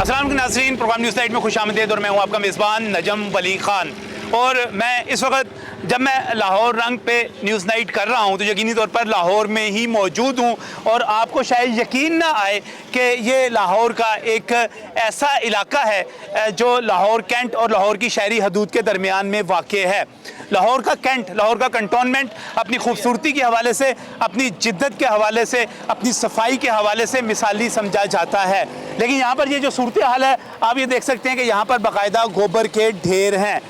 अस्सलाम वालेकुम नाज़रीन, प्रोग्राम न्यूज़ नाइट में खुशामदीद और मैं हूँ आपका मेज़बान नजम वली ख़ान। और मैं इस वक्त जब मैं लाहौर रंग पे न्यूज़ नाइट कर रहा हूँ तो यकीनी तौर पर लाहौर में ही मौजूद हूँ और आपको शायद यकीन ना आए कि ये लाहौर का एक ऐसा इलाका है जो लाहौर कैंट और लाहौर की शहरी हदूद के दरमियान में वाक़ है। लाहौर का कैंट, लाहौर का कंटोनमेंट अपनी खूबसूरती के हवाले से, अपनी जिद्दत के हवाले से, अपनी सफाई के हवाले से मिसाली समझा जाता है। लेकिन यहाँ पर ये जो सूरत हाल है, आप ये देख सकते हैं कि यहाँ पर बाकायदा गोबर के ढेर हैं।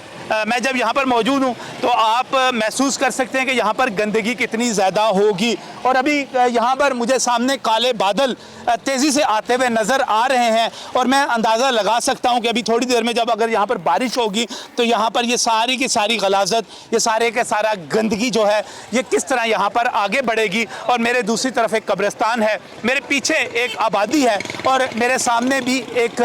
मैं जब यहाँ पर मौजूद हूँ तो आप महसूस कर सकते हैं कि यहाँ पर गंदगी कितनी ज़्यादा होगी। और अभी यहाँ पर मुझे सामने काले बादल तेज़ी से आते हुए नज़र आ रहे हैं और मैं अंदाज़ा लगा सकता हूँ कि अभी थोड़ी देर में जब अगर यहाँ पर बारिश होगी तो यहाँ पर ये सारी की सारी गलाज़त, ये सारे का सारा गंदगी जो है ये किस तरह यहाँ पर आगे बढ़ेगी। और मेरे दूसरी तरफ एक कब्रिस्तान है, मेरे पीछे एक आबादी है और मेरे सामने भी एक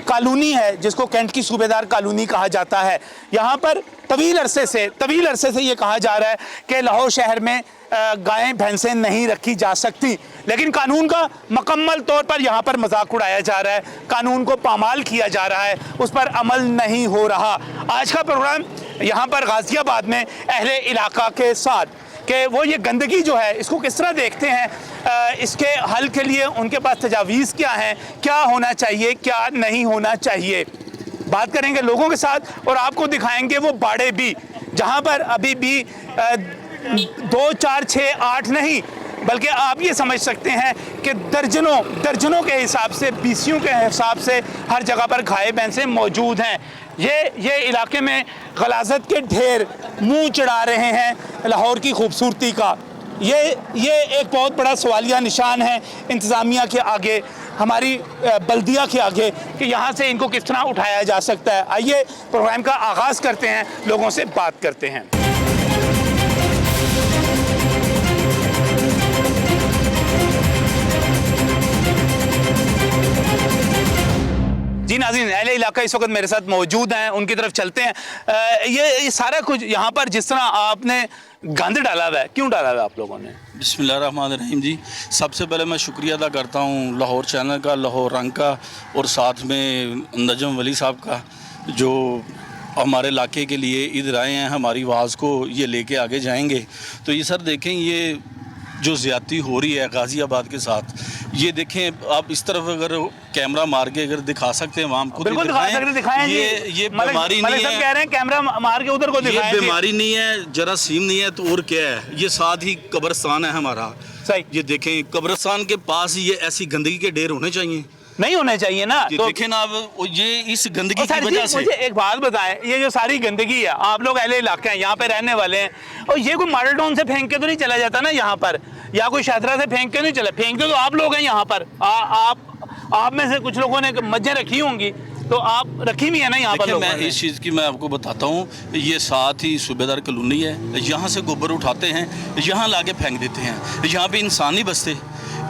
कॉलोनी है जिसको कैंट की सूबेदार कॉलोनी कहा जाता है। यहाँ पर तवील अरसे से ये कहा जा रहा है कि लाहौर शहर में गायें भैंसें नहीं रखी जा सकती, लेकिन कानून का मुकम्मल तौर पर यहाँ पर मजाक उड़ाया जा रहा है, कानून को पामाल किया जा रहा है, उस पर अमल नहीं हो रहा। आज का प्रोग्राम यहाँ पर गाज़ियाबाद में अहले इलाका के साथ कि वो ये गंदगी जो है इसको किस तरह देखते हैं, इसके हल के लिए उनके पास तजावीज़ क्या हैं, क्या होना चाहिए, क्या नहीं होना चाहिए, बात करेंगे लोगों के साथ और आपको दिखाएंगे वो बाड़े भी जहाँ पर अभी भी 2, 4, 6, 8 नहीं बल्कि आप ये समझ सकते हैं कि दर्जनों के हिसाब से, बीसियों के हिसाब से हर जगह पर गाय भैंसें मौजूद हैं। ये इलाके में गलाज़त के ढेर मुंह चढ़ा रहे हैं लाहौर की खूबसूरती का। ये एक बहुत बड़ा सवालिया निशान है इंतज़ामिया के आगे, हमारी बल्दिया के आगे कि यहाँ से इनको किस तरह उठाया जा सकता है। आइए प्रोग्राम का आगाज़ करते हैं, लोगों से बात करते हैं। जी नाज़रीन, अहले इलाका इस वक्त मेरे साथ मौजूद हैं, उनकी तरफ चलते हैं। ये सारा कुछ यहाँ पर जिस तरह आपने गंद डाला हुआ है, क्यों डाला हुआ है आप लोगों ने? बिस्मिल्लाहिर्रहमानिर्रहीम जी, सबसे पहले मैं शुक्रिया अदा करता हूँ लाहौर चैनल का, लाहौर रंग का और साथ में नजम वली साहब का जो हमारे इलाके के लिए इधर आए हैं, हमारी आवाज़ को ये लेके आगे जाएंगे। तो ये सर देखें, ये जो ज़्यादती हो रही है गाज़ियाबाद के साथ, ये देखें आप इस तरफ अगर कैमरा मार के अगर दिखा सकते हैं वहाँ खुद दिखाएं। ये बीमारी नहीं है, कह रहे हैं कैमरा मार के उधर को दिखाएं। ये बीमारी नहीं है, जरासीम नहीं है, तो और क्या है? ये साथ ही कब्रिस्तान है हमारा। सही, ये देखें कब्रिस्तान के पास ये ऐसी गंदगी के ढेर होने चाहिए, नहीं होने चाहिए ना। तो देखें ना अब ये इस गंदगी की वजह से। मुझे एक बात बताएं, ये जो सारी गंदगी है, आप लोग अहले इलाके हैं, यहाँ पे रहने वाले हैं, और ये कोई मॉडल टाउन से फेंक के तो नहीं चला जाता ना यहाँ पर, या कोई शादरा से फेंक के नहीं चला, फेंकते तो आप लोग हैं यहाँ पर। आप में से कुछ लोगों ने मज्जें रखी होंगी, तो आप रखी भी है ना यहाँ पर। मैं इस चीज़ की मैं आपको बताता हूँ, ये साथ ही सूबेदार कॉलोनी है, यहाँ से गोबर उठाते हैं, यहाँ ला के फेंक देते हैं, यहाँ पे इंसान नहीं बसते।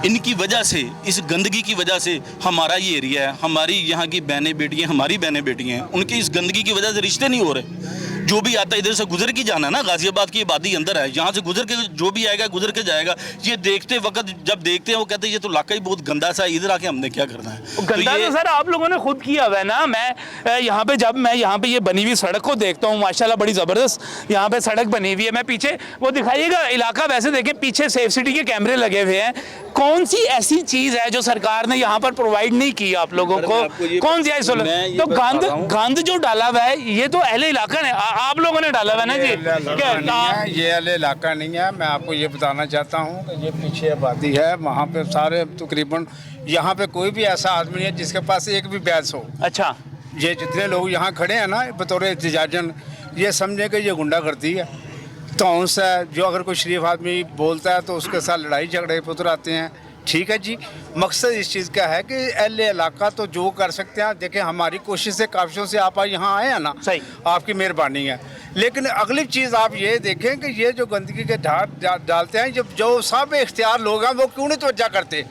इनकी वजह से, इस गंदगी की वजह से हमारा ये एरिया है, हमारी यहाँ की बहनें बेटियाँ, हमारी बहनें बेटियाँ हैं, उनकी इस गंदगी की वजह से रिश्ते नहीं हो रहे। जो भी आता है इधर से गुजर के जाना ना, गाज़ियाबाद की आबादी अंदर है, यहाँ से गुजर के जो भी आएगा गुजर के जाएगा। ये देखते वक्त जब देखते हैं वो कहते हैं ये तो इलाका ही बहुत गंदा सा है, इधर आके हमने क्या करना है। गंदा तो सर आप लोगों ने खुद किया हुआ है ना। मैं यहाँ पे जब मैं यहाँ पे ये बनी हुई सड़क को देखता हूँ, माशाल्लाह बड़ी ज़बरदस्त यहाँ पे सड़क बनी हुई है। मैं पीछे वो दिखाइएगा इलाका, वैसे देखें पीछे सेफ सिटी के कैमरे लगे हुए हैं। कौन सी ऐसी चीज़ है जो सरकार ने यहाँ पर प्रोवाइड नहीं की आप लोगों को? कौन सी ऐसी? तो गंद जो डाला हुआ है ये तो अहले इलाका ने, आप लोगों ने डाला हुआ है ना जी। ये अहले इलाका नहीं है। मैं आपको ये बताना चाहता हूँ कि ये पीछे आबादी है, वहाँ पे सारे तकरीबन, यहाँ पे कोई भी ऐसा आदमी नहीं है जिसके पास एक भी बैच हो। अच्छा, ये जितने लोग यहाँ खड़े हैं ना बतौर एहतजाजन, ये समझे कि ये गुंडागर्दी है, तौंस है। जो अगर कोई शरीफ आदमी बोलता है तो उसके साथ लड़ाई झगड़े पुत्र आते हैं। ठीक है जी, मकसद इस चीज़ का है कि अहले इलाका तो जो कर सकते हैं, देखें हमारी कोशिश है, काफियों से आप यहाँ आए हैं ना, सही, आपकी मेहरबानी है। लेकिन अगली चीज़ आप ये देखें कि ये जो गंदगी के ढार डालते हैं, जब जो सब इख्तियार लोग हैं वो क्यों नहीं तवज्जो करते?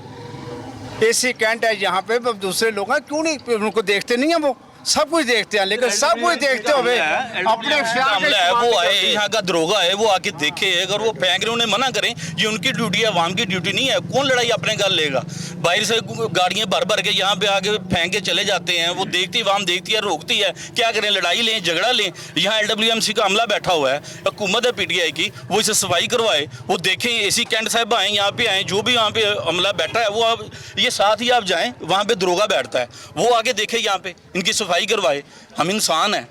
एसी कैंट है यहाँ पे, दूसरे लोग हैं क्यों नहीं उनको देखते नहीं हैं? वो सब कुछ देखते हैं, लेकिन सब कुछ देखते हुए अपने ख्याल मामला है, वो आए यहाँ का दरोगा है, वो आके देखे, अगर वो फेंक रहे उन्हें मना करें, ये उनकी ड्यूटी है, अवाम की ड्यूटी नहीं है। कौन लड़ाई अपने घर लेगा? बाहर से गाड़ियाँ भर भर के यहाँ पे आके फेंक के चले जाते हैं, वो देखती अवाम देखती है, रोकती है, क्या करें? लड़ाई लें, झगड़ा लें? यहाँ LWMC का अमला बैठा हुआ है, हुकूमत है PTI की, वो इसे सफाई करवाए, वो देखें, AC कैंट साहब आए, यहाँ पे आए, जो भी वहाँ पे अमला बैठा है, वो आप ये साथ ही आप जाएँ, वहाँ पे दरोगा बैठता है, वो आगे देखे, यहाँ पे इनकी सफाई करवाए। हम इंसान हैं,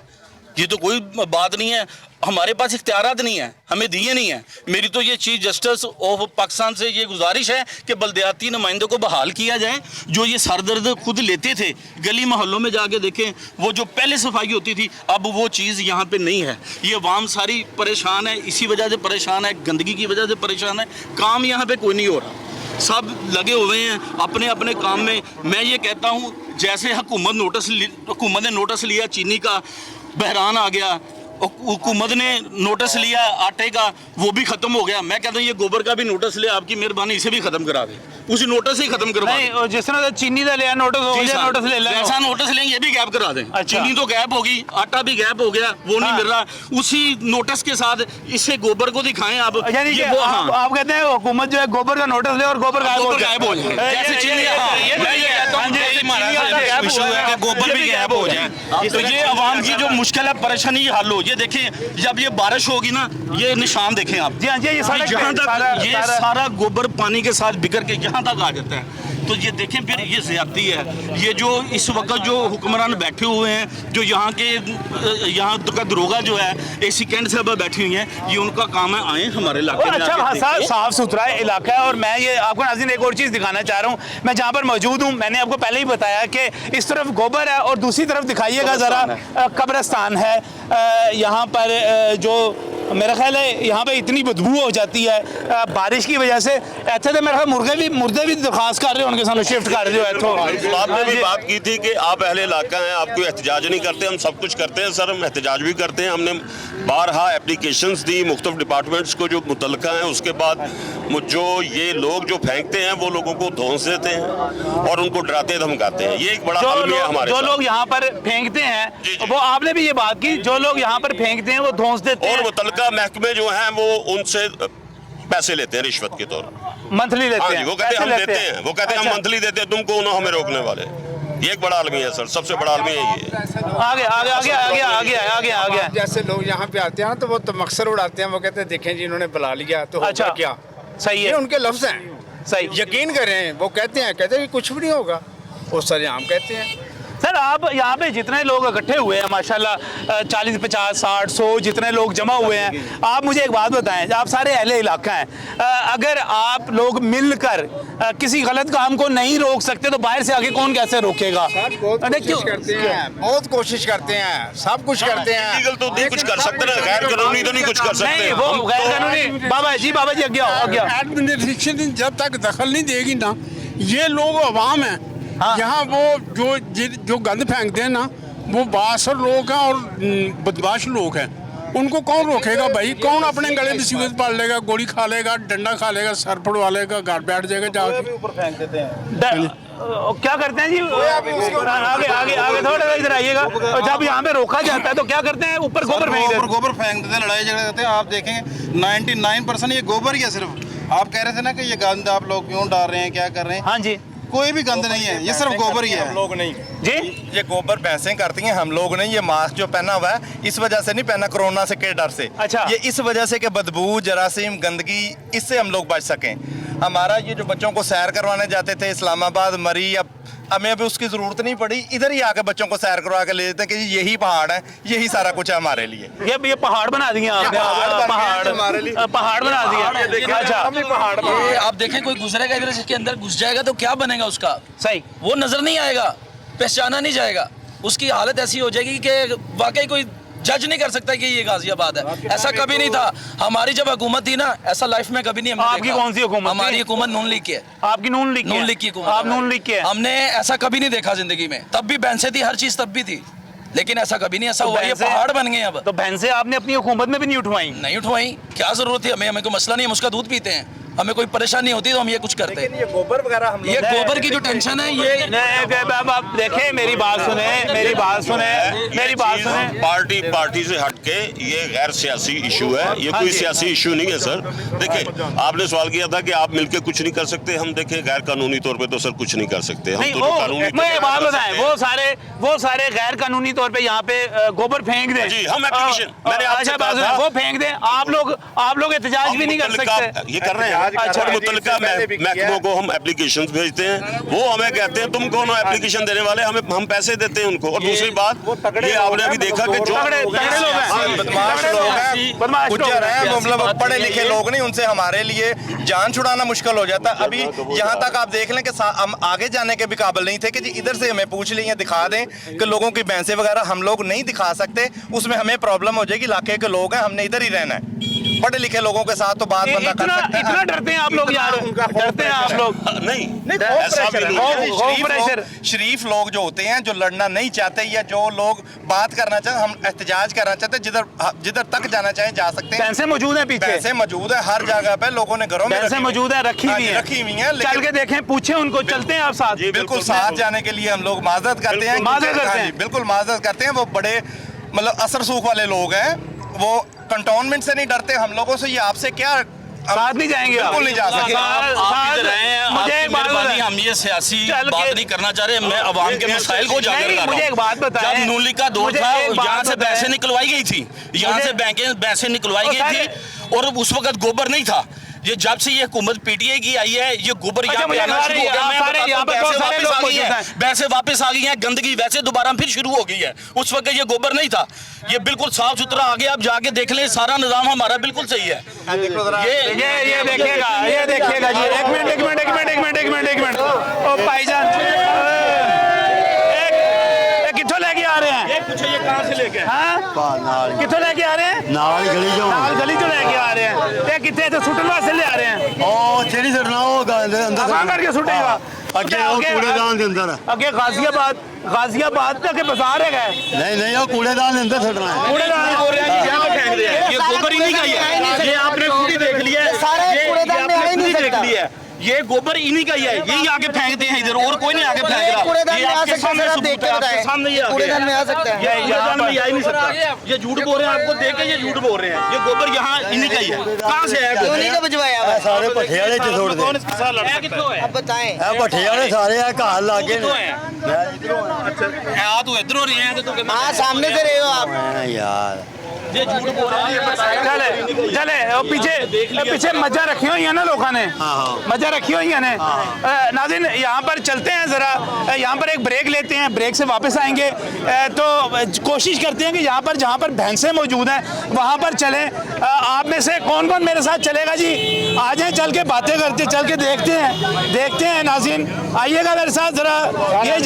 ये तो कोई बात नहीं है, हमारे पास इख्तियारात नहीं है, हमें दिए नहीं है। मेरी तो ये चीफ जस्टिस ऑफ पाकिस्तान से ये गुजारिश है कि बल्दियाती नुमाइंदों को बहाल किया जाए, जो ये सरदर्द खुद लेते थे, गली मोहल्लों में जाके देखें, वो जो पहले सफाई होती थी, अब वो चीज़ यहाँ पे नहीं है। ये अवाम सारी परेशान है, इसी वजह से परेशान है, गंदगी की वजह से परेशान है। काम यहाँ पे कोई नहीं हो रहा, सब लगे हुए हैं अपने अपने काम में। मैं ये कहता हूँ, जैसे हुकूमत ने नोटिस लिया चीनी का, बहरान आ गया, हुकूमत ने नोटिस लिया आटे का, वो भी खत्म हो गया। मैं कहता हूँ ये गोबर का भी नोटिस ले, आपकी मेहरबानी इसे भी खत्म करा दे, उसी नोटिस से ही खत्म करवा नहीं, और जिस तरह से चीनी का लिया नोटिस, नोटिस ले लें, ऐसा नोटिस लेंगे, ये भी गैप करा दें। अच्छा। चीनी तो गैप होगी, आटा भी गैप हो गया, वो नहीं मिल रहा, उसी नोटिस के साथ इसे गोबर को दिखाएं आप। यानी कि आप कहते हैं हुकूमत जो है गोबर का नोटिस ले और गोबर गायब हो जाए, जैसे चीनी, गोबर भी गैप हो जाए, तो ये अवाम की जो मुश्किल है, परेशानी हल हो। ये देखें, जब ये बारिश होगी ना, ये निशान देखें आप, जी हाँ जी, ये यहाँ तक ये सारा गोबर पानी के साथ बिखर के यहाँ तक आ जाता है। तो ये देखें, फिर ये ज्यादती है। ये जो इस वक्त जो हुक्मरान बैठे हुए हैं, जो यहाँ के यहाँ का दरोगा जो है, AC कैंट साहब बैठी हुई हैं, ये उनका काम है, आए हमारे इलाके में। अच्छा खासा साफ सुथरा इलाका है। और मैं ये आपको नाज़रीन एक और चीज़ दिखाना चाह रहा हूँ। मैं जहाँ पर मौजूद हूँ, मैंने आपको पहले ही बताया कि इस तरफ गोबर है और दूसरी तरफ दिखाइएगा ज़रा कब्रिस्तान है। यहाँ पर जो मेरा ख्याल है यहाँ पे इतनी बदबू हो जाती है बारिश की वजह से। ऐसे तो मेरा मुर्दे भी दरख्वास्त कर रहे हो, उनके सामने शिफ्ट कर रहे हो। आपने भी बात की थी कि आप अहले इलाका हैं, आप कोई एहतजाज नहीं करते, हम सब कुछ करते हैं सर, हम एहतजाज भी करते हैं। हमने बारहा एप्लीकेशंस दी मुख्तलिफ डिपार्टमेंट्स को जो मुतल्लिका हैं। उसके बाद जो ये लोग जो फेंकते हैं, वो लोगों को धौंस देते हैं और उनको डराते धमकाते हैं। ये एक बड़ा अलमिया है हमारे। जो लोग यहाँ पर फेंकते हैं, वो आपने भी ये बात की, जो लोग यहाँ पर फेंकते हैं वो धौंस देते हैं, और मुतल्लिका महकमे जो हैं वो उनसे पैसे लेते हैं रिश्वत के तौर पर, मंथली लेते हैं। वो कहते हैं हम देते हैं, वो कहते हैं हम मंथली देते हैं, तुमको ना हमें रोकने वाले। ये एक बड़ा आलमी है सर, सबसे बड़ा आलमी है ये। आगे जैसे लोग यहाँ पे आते हैं तो वो तमक्सर उड़ाते हैं, वो कहते हैं देखें जी इन्होंने बुला लिया तो अच्छा, क्या सही ये है, उनके लफ्ज हैं, सही। यकीन करें। वो कहते हैं कि कुछ भी नहीं होगा, वो सरेआम कहते हैं। सर आप यहाँ पे जितने लोग इकट्ठे हुए हैं माशाल्लाह 40, 50, 60, 100 जितने लोग जमा हुए हैं, आप मुझे एक बात बताएं, आप सारे अहले इलाका हैं, अगर आप लोग मिलकर किसी गलत काम को नहीं रोक सकते तो बाहर से आगे कौन कैसे रोकेगा? बहुत कोशिश करते हैं, सब कुछ करते हैं। लीगल तो नहीं कुछ कर सकते ना, गैर कानूनी तो नहीं कुछ कर सकते। नहीं, वो गैर कानूनी बाबा जी आगे आओ। एडमिनिस्ट्रेशन जब तक दखल नहीं देगी ना, ये लोग अवाम है। हाँ। यहाँ वो जो गंद फेंकते हैं ना, वो बासर लोग हैं और बदमाश लोग हैं। उनको कौन रोकेगा भाई? कौन अपने गले में मुसीबत पाल लेगा, गोली खा लेगा, डंडा खा लेगा, सर पड़वा लेगा, घर बैठ जाएगा जाके। ऊपर फेंक देते हैं। क्या करते हैं जी? आगे थोड़ा इधर आइएगा। और जब यहाँ पे रोका जाता है तो क्या करते हैं? ऊपर गोबर फेंक देते हैं। गोबर फेंक देते हैं, लड़ाई झगड़े करते हैं। आप देखेंगे 99% ये गोबर ही है सिर्फ। आप कह रहे थे ना कि ये गंद आप लोग क्यों डाल रहे हैं, क्या कर रहे हैं? हाँ जी, कोई भी गंद नहीं है, ये सिर्फ गोबर ही है। हम लोग नहीं जी, ये गोबर भैंसें करती हैं, हम लोग नहीं। ये मास्क जो पहना हुआ है इस वजह से नहीं पहना, कोरोना से के डर से। अच्छा। ये इस वजह से कि बदबू, जरासीम, गंदगी, इससे हम लोग बच सकें। हमारा ये जो बच्चों को सैर करवाने जाते थे इस्लामाबाद, मरी, अब हमें अभी उसकी जरूरत नहीं पड़ी, इधर ही आके बच्चों को सैर करवा के ले देते हैं कि यही पहाड़ है, यही सारा कुछ है हमारे लिए। ये पहाड़ बना दिए आपने, पहाड़ बना दिया। अच्छा, आप देखें, कोई गुजरेगा इधर इसके अंदर घुस जाएगा तो क्या बनेगा उसका? सही, वो नजर नहीं आएगा, पहचाना नहीं जाएगा, उसकी हालत ऐसी हो जाएगी कि वाकई कोई जज नहीं कर सकता कि ये गाजियाबाद है। ऐसा कभी नहीं था। हमारी जब हुकूमत थी ना, ऐसा लाइफ में कभी नहीं हमने आपकी देखा। कौन सी हुकूमत? हमारी हुकूमत नून लीग की है। आपकी नून लीग की हुकूमत। आप नून लीग के? हमने ऐसा कभी नहीं देखा जिंदगी में। तब भी भैंसें थी, हर चीज तब भी थी, लेकिन ऐसा कभी नहीं ऐसा हुआ। ये पहाड़ बन गए अब। तो भैंसें आपने अपनी हुकूमत में भी नहीं उठवाई? नहीं उठवाई, क्या जरूरत थी हमें? हमें कोई मसला नहीं, हम उसका दूध पीते हैं। हमें कोई परेशानी होती तो हम ये कुछ करते। लेकिन ये गोबर वगैरह हम ये लोग गोबर की जो टेंशन है ये आप देखें, मेरी बात सुने, मेरी बात सुने, मेरी बात सुने। पार्टी से हटके ये गैर सियासी इशू है, ये हाँ कोई जी। सियासी इशू नहीं है सर। देखिए, आपने सवाल किया था कि आप मिलके कुछ नहीं कर सकते। हम देखें गैर कानूनी तौर पे तो सर कुछ नहीं कर सकते। हम नहीं, तो वो कानूनी मैं एक बात बताएं, वो सारे गैर कानूनी तौर पे यहाँ पे गोबर फेंक दें जी, हम application, मैंने आपसे अच्छा, कहा बात था। सुनो, वो फेंक दें, आप लोग एहतजाज भी नहीं कर सकते। ये कर रहे हैं। अच्छा, और मुतल्लिका महकमों को हम एप्लीकेशन भेजते हैं, वो हमें कहते हैं तुम कौन हो एप्लीकेशन देने वाले, हम पैसे देते हैं उनको। और दूसरी बात, ये आपने अभी देखा कि जो तगड़े लोग हैं, बदमाश लोग हैं, बदमाश लोग गुज्जर हैं, हैं। मतलब पढ़े लिखे लोग नहीं, उनसे हमारे लिए जान छुड़ाना मुश्किल हो जाता है। अभी यहाँ तक आप देख लें कि हम आगे जाने के भी काबिल नहीं थे कि जी इधर से हमें पूछ लें या दिखा दें कि लोगों की भैंसें वगैरह हम लोग नहीं दिखा सकते, उसमें हमें प्रॉब्लम हो जाएगी। इलाके के लोग हैं, हमने इधर ही रहना है। पढ़े लिखे लोगों के साथ तो बात बंदा कर सकता है। इतना डरते हैं आप लोग यार, डरते हैं आप लोग। नहीं नहीं, ऐसा भी नहीं है। शरीफ लोग जो होते हैं, जो लड़ना नहीं चाहते या जो लोग बात करना चाहते, हम एहतजाज करना चाहते हैं, जिधर तक जाना चाहें जा सकते हैं। पैसे मौजूद हैं पीछे, पैसे मौजूद है हर जगह पे, लोगों ने घरों में पैसे मौजूद है, रखी हुई है, रखी हुई है। चल के देखें, पूछे उनको, चलते हैं आप साथ। बिल्कुल साथ जाने के लिए हम लोग माजरत करते हैं, माजरत करते हाँ हैं। जी, बिल्कुल माजरत करते हैं। वो बड़े मतलब असर सूख वाले लोग हैं, वो कंटोनमेंट से नहीं डरते। हम लोगों से ये आपसे क्या साथ नहीं जाएंगे, बिल्कुल नहीं जा सकते। आप इधर आए हैं, मुझे आपकी एक बात मेहरबानी, बताएं। हम ये सियासी चल बात के- नहीं करना चाह रहे। मैं अवाम के मसाइल को उजागर नहीं, कर रहा हूं। मुझे एक बात बताएं। जब नूली का दौर मुझे था, एक बात यहाँ से बताएं। पैसे निकलवाई गई थी, यहाँ से पैसे निकलवाई गई थी, और उस वक्त गोबर नहीं था। ये जब से ये हुकूमत पीटीआई की आई है, ये गोबर यहाँ पे मुझे आना शुरू हो गया। मैं सारे बताता यहाँ हूं, पे बहुत पैसे सारे वापस लोग आ गई मौजूद है, हैं। पैसे वापस आ गई है, गंदगी वैसे दोबारा फिर शुरू हो गई है। उस वक्त ये गोबर नहीं था, ये बिल्कुल साफ सुथरा आ गया। आप जाके देख लें, सारा निजाम हमारा बिल्कुल सही है। ये देखिएगा जी, एक मिनट ओ भाईजान, किथों लेके आ रहे हैं? ये कहाँ से लेके हाँ, किथों लेके आ रहे हैं? ਨਾਲ ਗਲੀ ਚੋਂ नाल गली चो लेके आ रहे हैं। ते किथे तो सुटन वास्ते ले आ रहे हैं? ਉਹ ਜਿਹੜੀ ਸਰਨਾ ਉਹ ਗੱਲ ਦੇ ਅੰਦਰ कहाँ करके सुटेगा? ਅੱਗੇ ਉਹ ਕੂੜੇਦਾਨ ਦੇ ਅੰਦਰ अगे गाजियाबाद तक बाजार है गए। ਨਹੀਂ ਨਹੀਂ ਉਹ ਕੂੜੇਦਾਨ ਦੇ ਅੰਦਰ ਛੱਡਣਾ ਹੈ ये गोबर इन्हीं का ही है। ये आपने खुद ही देख लिया है, सारे कूड़ेदान में आ ही नहीं सकता। ये गोबर इन्हीं का ही है, यही आके फेंकते हैं इधर, और कोई नहीं आके फेंक रहा। कूड़ेदान ये में आ आपके सकता है, सामने आप सबूत देख के है, आपके बताएं। सामने ये आ गया। कूड़ेदान में आ सकता है। ये कूड़ेदान में आ ही नहीं सकता। ये झूठ बोल रहे हैं, आपको देख के ये झूठ बोल रहे हैं। ये गोबर यहाँ इन्हीं का ही है। कहाँ से आया? क्यों नहीं का भिजवाया हुआ है? ਸਾਰੇ ਭੱਠੇ ਵਾਲੇ ਚ ਛੋੜ ਦੇ कौन इसके साथ लड़ सकता है? अब बताएं। ਇਹ ਭੱਠੇ ਵਾਲੇ ਸਾਰੇ ਆ ਘਾਲ ਲਾਗੇ ਨੇ आ तू इधर हो रही है, तो कहना हाँ, सामने से रहे हो आप। ਯਾਰ ये झूठ बोल रहे हैं, ये बताया। चले वो पीछे मज्जा रखी हुई है ना लोगों ने, मज्जा रखी हुई है ने। नाज़रीन, यहाँ पर चलते हैं ज़रा, यहाँ पर एक ब्रेक लेते हैं, ब्रेक से वापस आएंगे तो कोशिश करते हैं कि यहाँ पर जहाँ पर भैंसें मौजूद हैं वहाँ पर चलें। आप में से कौन कौन मेरे साथ चलेगा जी? आ जाएं, चल के बातें करते, चल के देखते हैं नाज़रीन, आइएगा मेरे साथ ज़रा। ये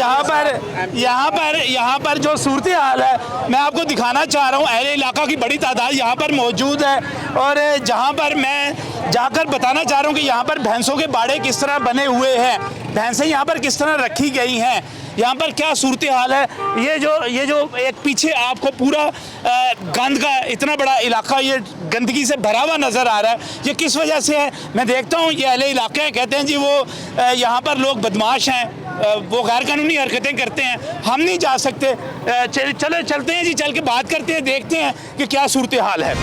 यहाँ पर जो सूरत हाल है मैं आपको दिखाना चाह रहा हूँ। अहले इलाका की बड़ी तादाद यहाँ पर मौजूद है, और जहाँ पर मैं जाकर बताना चाह रहा हूँ कि यहाँ पर भैंसों के बाड़े किस तरह बने हुए हैं, भैंसें यहाँ पर किस तरह रखी गई हैं, यहाँ पर क्या सूरत हाल है। ये जो एक पीछे आपको पूरा गंद का इतना बड़ा इलाका ये गंदगी से भरा हुआ नज़र आ रहा है, ये किस वजह से है? मैं देखता हूँ ये अहले इलाके हैं, कहते हैं जी वो यहाँ पर लोग बदमाश हैं, वो गैर कानूनी हरकतें करते हैं, हम नहीं जा सकते। चलते हैं जी, चल के बात करते हैं, देखते हैं कि क्या सूरत हाल है।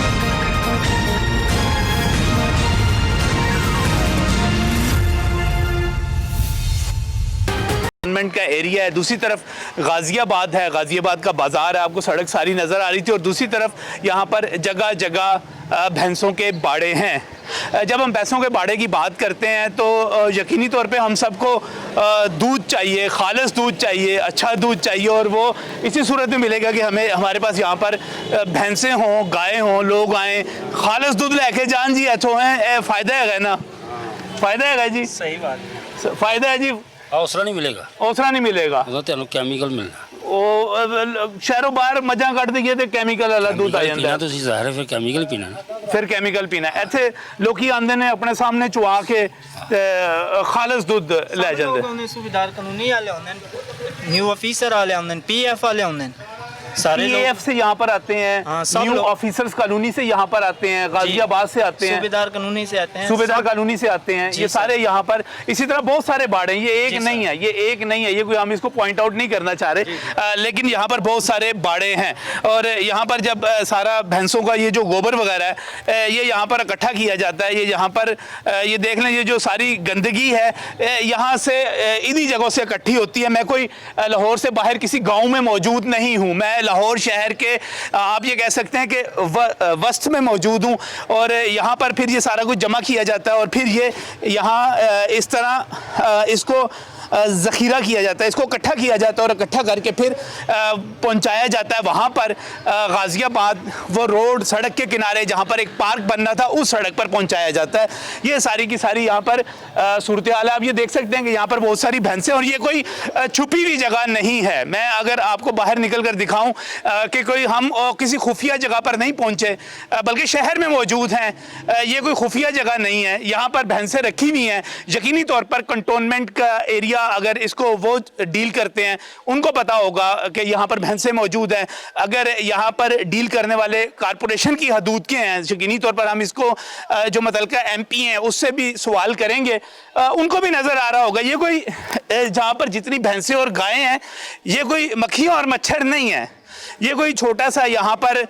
का एरिया है, दूसरी तरफ गाजियाबाद है, गाजियाबाद का बाजार है, आपको सड़क सारी नज़र आ रही थी, और दूसरी तरफ यहाँ पर जगह जगह भैंसों के बाड़े हैं। जब हम भैंसों के बाड़े की बात करते हैं तो यकीनी तौर पे हम सबको दूध चाहिए, खालिस दूध चाहिए, अच्छा दूध चाहिए, और वो इसी सूरत में मिलेगा कि हमारे पास यहाँ पर भैंसें हों, गायें हों, लोग आएँ, खालिस दूध लेके जान जी, अच्छो हैं, फ़ायदा है ना, फ़ायदा है जी, सही बात, फ़ायदा है जी। हौसला नहीं मिलेगा, हौसला नहीं मिलेगा, तेन कैमिकल मिलना। ਉਹ ਸ਼ਹਿਰੋਂ ਬਾਹਰ ਮੱਝਾਂ ਕੱਢ ਦਈਏ ਤੇ ਕੈਮੀਕਲ ਵਾਲਾ ਦੁੱਧ ਆ ਜਾਂਦਾ ਤੁਸੀਂ ਜ਼ਾਹਿਰ ਫਿਰ ਕੈਮੀਕਲ ਪੀਣਾ ਨਾ, ਫਿਰ ਕੈਮੀਕਲ ਪੀਣਾ। ਇੱਥੇ ਲੋਕੀ ਆਂਦੇ ਨੇ ਆਪਣੇ ਸਾਹਮਣੇ ਚੁਆ ਕੇ ਤੇ ਖਾਲਸ ਦੁੱਧ ਲੈ ਜਾਂਦੇ। ਸੁਵਿਧਾਰ ਕਾਨੂੰਨੀ ਵਾਲੇ ਹੁੰਦੇ ਨੇ, ਨਿਊ ਅਫੀਸਰ ਵਾਲੇ ਹੁੰਦੇ ਨੇ, ਪੀਐਫ ਵਾਲੇ ਹੁੰਦੇ ਨੇ, सारे लोग PAF से यहाँ पर आते हैं, हाँ, सब न्यू लोग। ऑफिसर्स कॉलोनी से यहाँ पर आते हैं, गाजियाबाद से आते हैं, सूबेदार कानूनी से आते हैं, सूबेदार कॉलोनी से आते हैं, जी ये सर। सारे यहाँ पर। इसी तरह बहुत सारे बाड़ हैं, ये एक जी नहीं सर। है, ये एक नहीं है, ये कोई हम इसको पॉइंट आउट नहीं करना चाह रहे, लेकिन यहाँ पर बहुत सारे बाड़े हैं। और यहाँ पर जब सारा भैंसों का ये जो गोबर वगैरह है ये यहाँ पर इकट्ठा किया जाता है, ये यहाँ पर ये देख लें, ये जो सारी गंदगी है यहाँ से इन्हीं जगहों से इकट्ठी होती है। मैं कोई लाहौर से बाहर किसी गांव में मौजूद नहीं हूँ, मैं लाहौर शहर के आप ये कह सकते हैं कि वस्त में मौजूद हूँ। और यहाँ पर फिर ये सारा कुछ जमा किया जाता है और फिर ये यहाँ इस तरह इसको ज़ख़ीरा किया जाता है, इसको इकट्ठा किया जाता है और इकट्ठा करके फिर पहुंचाया जाता है वहाँ पर गाज़ियाबाद, वो रोड सड़क के किनारे जहाँ पर एक पार्क बनना था उस सड़क पर पहुंचाया जाता है। ये सारी की सारी यहाँ पर सूरत हाल है। आप ये देख सकते हैं कि यहाँ पर बहुत सारी भैंसें, और ये कोई छुपी हुई जगह नहीं है। मैं अगर आपको बाहर निकल कर दिखाऊँ कि कोई हम किसी खुफिया जगह पर नहीं पहुँचे बल्कि शहर में मौजूद हैं, ये कोई खुफिया जगह नहीं है। यहाँ पर भैंसें रखी हुई हैं, यकीनी तौर पर कंटोनमेंट का एरिया अगर इसको वो डील करते हैं उनको पता होगा कि यहाँ पर भैंसें मौजूद हैं। अगर यहाँ पर डील करने वाले कारपोरेशन की हदूद के हैं, यकीनी तौर पर हम इसको जो मुतल्लिका MP हैं उससे भी सवाल करेंगे, उनको भी नज़र आ रहा होगा ये कोई जहाँ पर जितनी भैंसें और गायें हैं ये कोई मक्खियाँ और मच्छर नहीं है, ये कोई छोटा सा यहाँ पर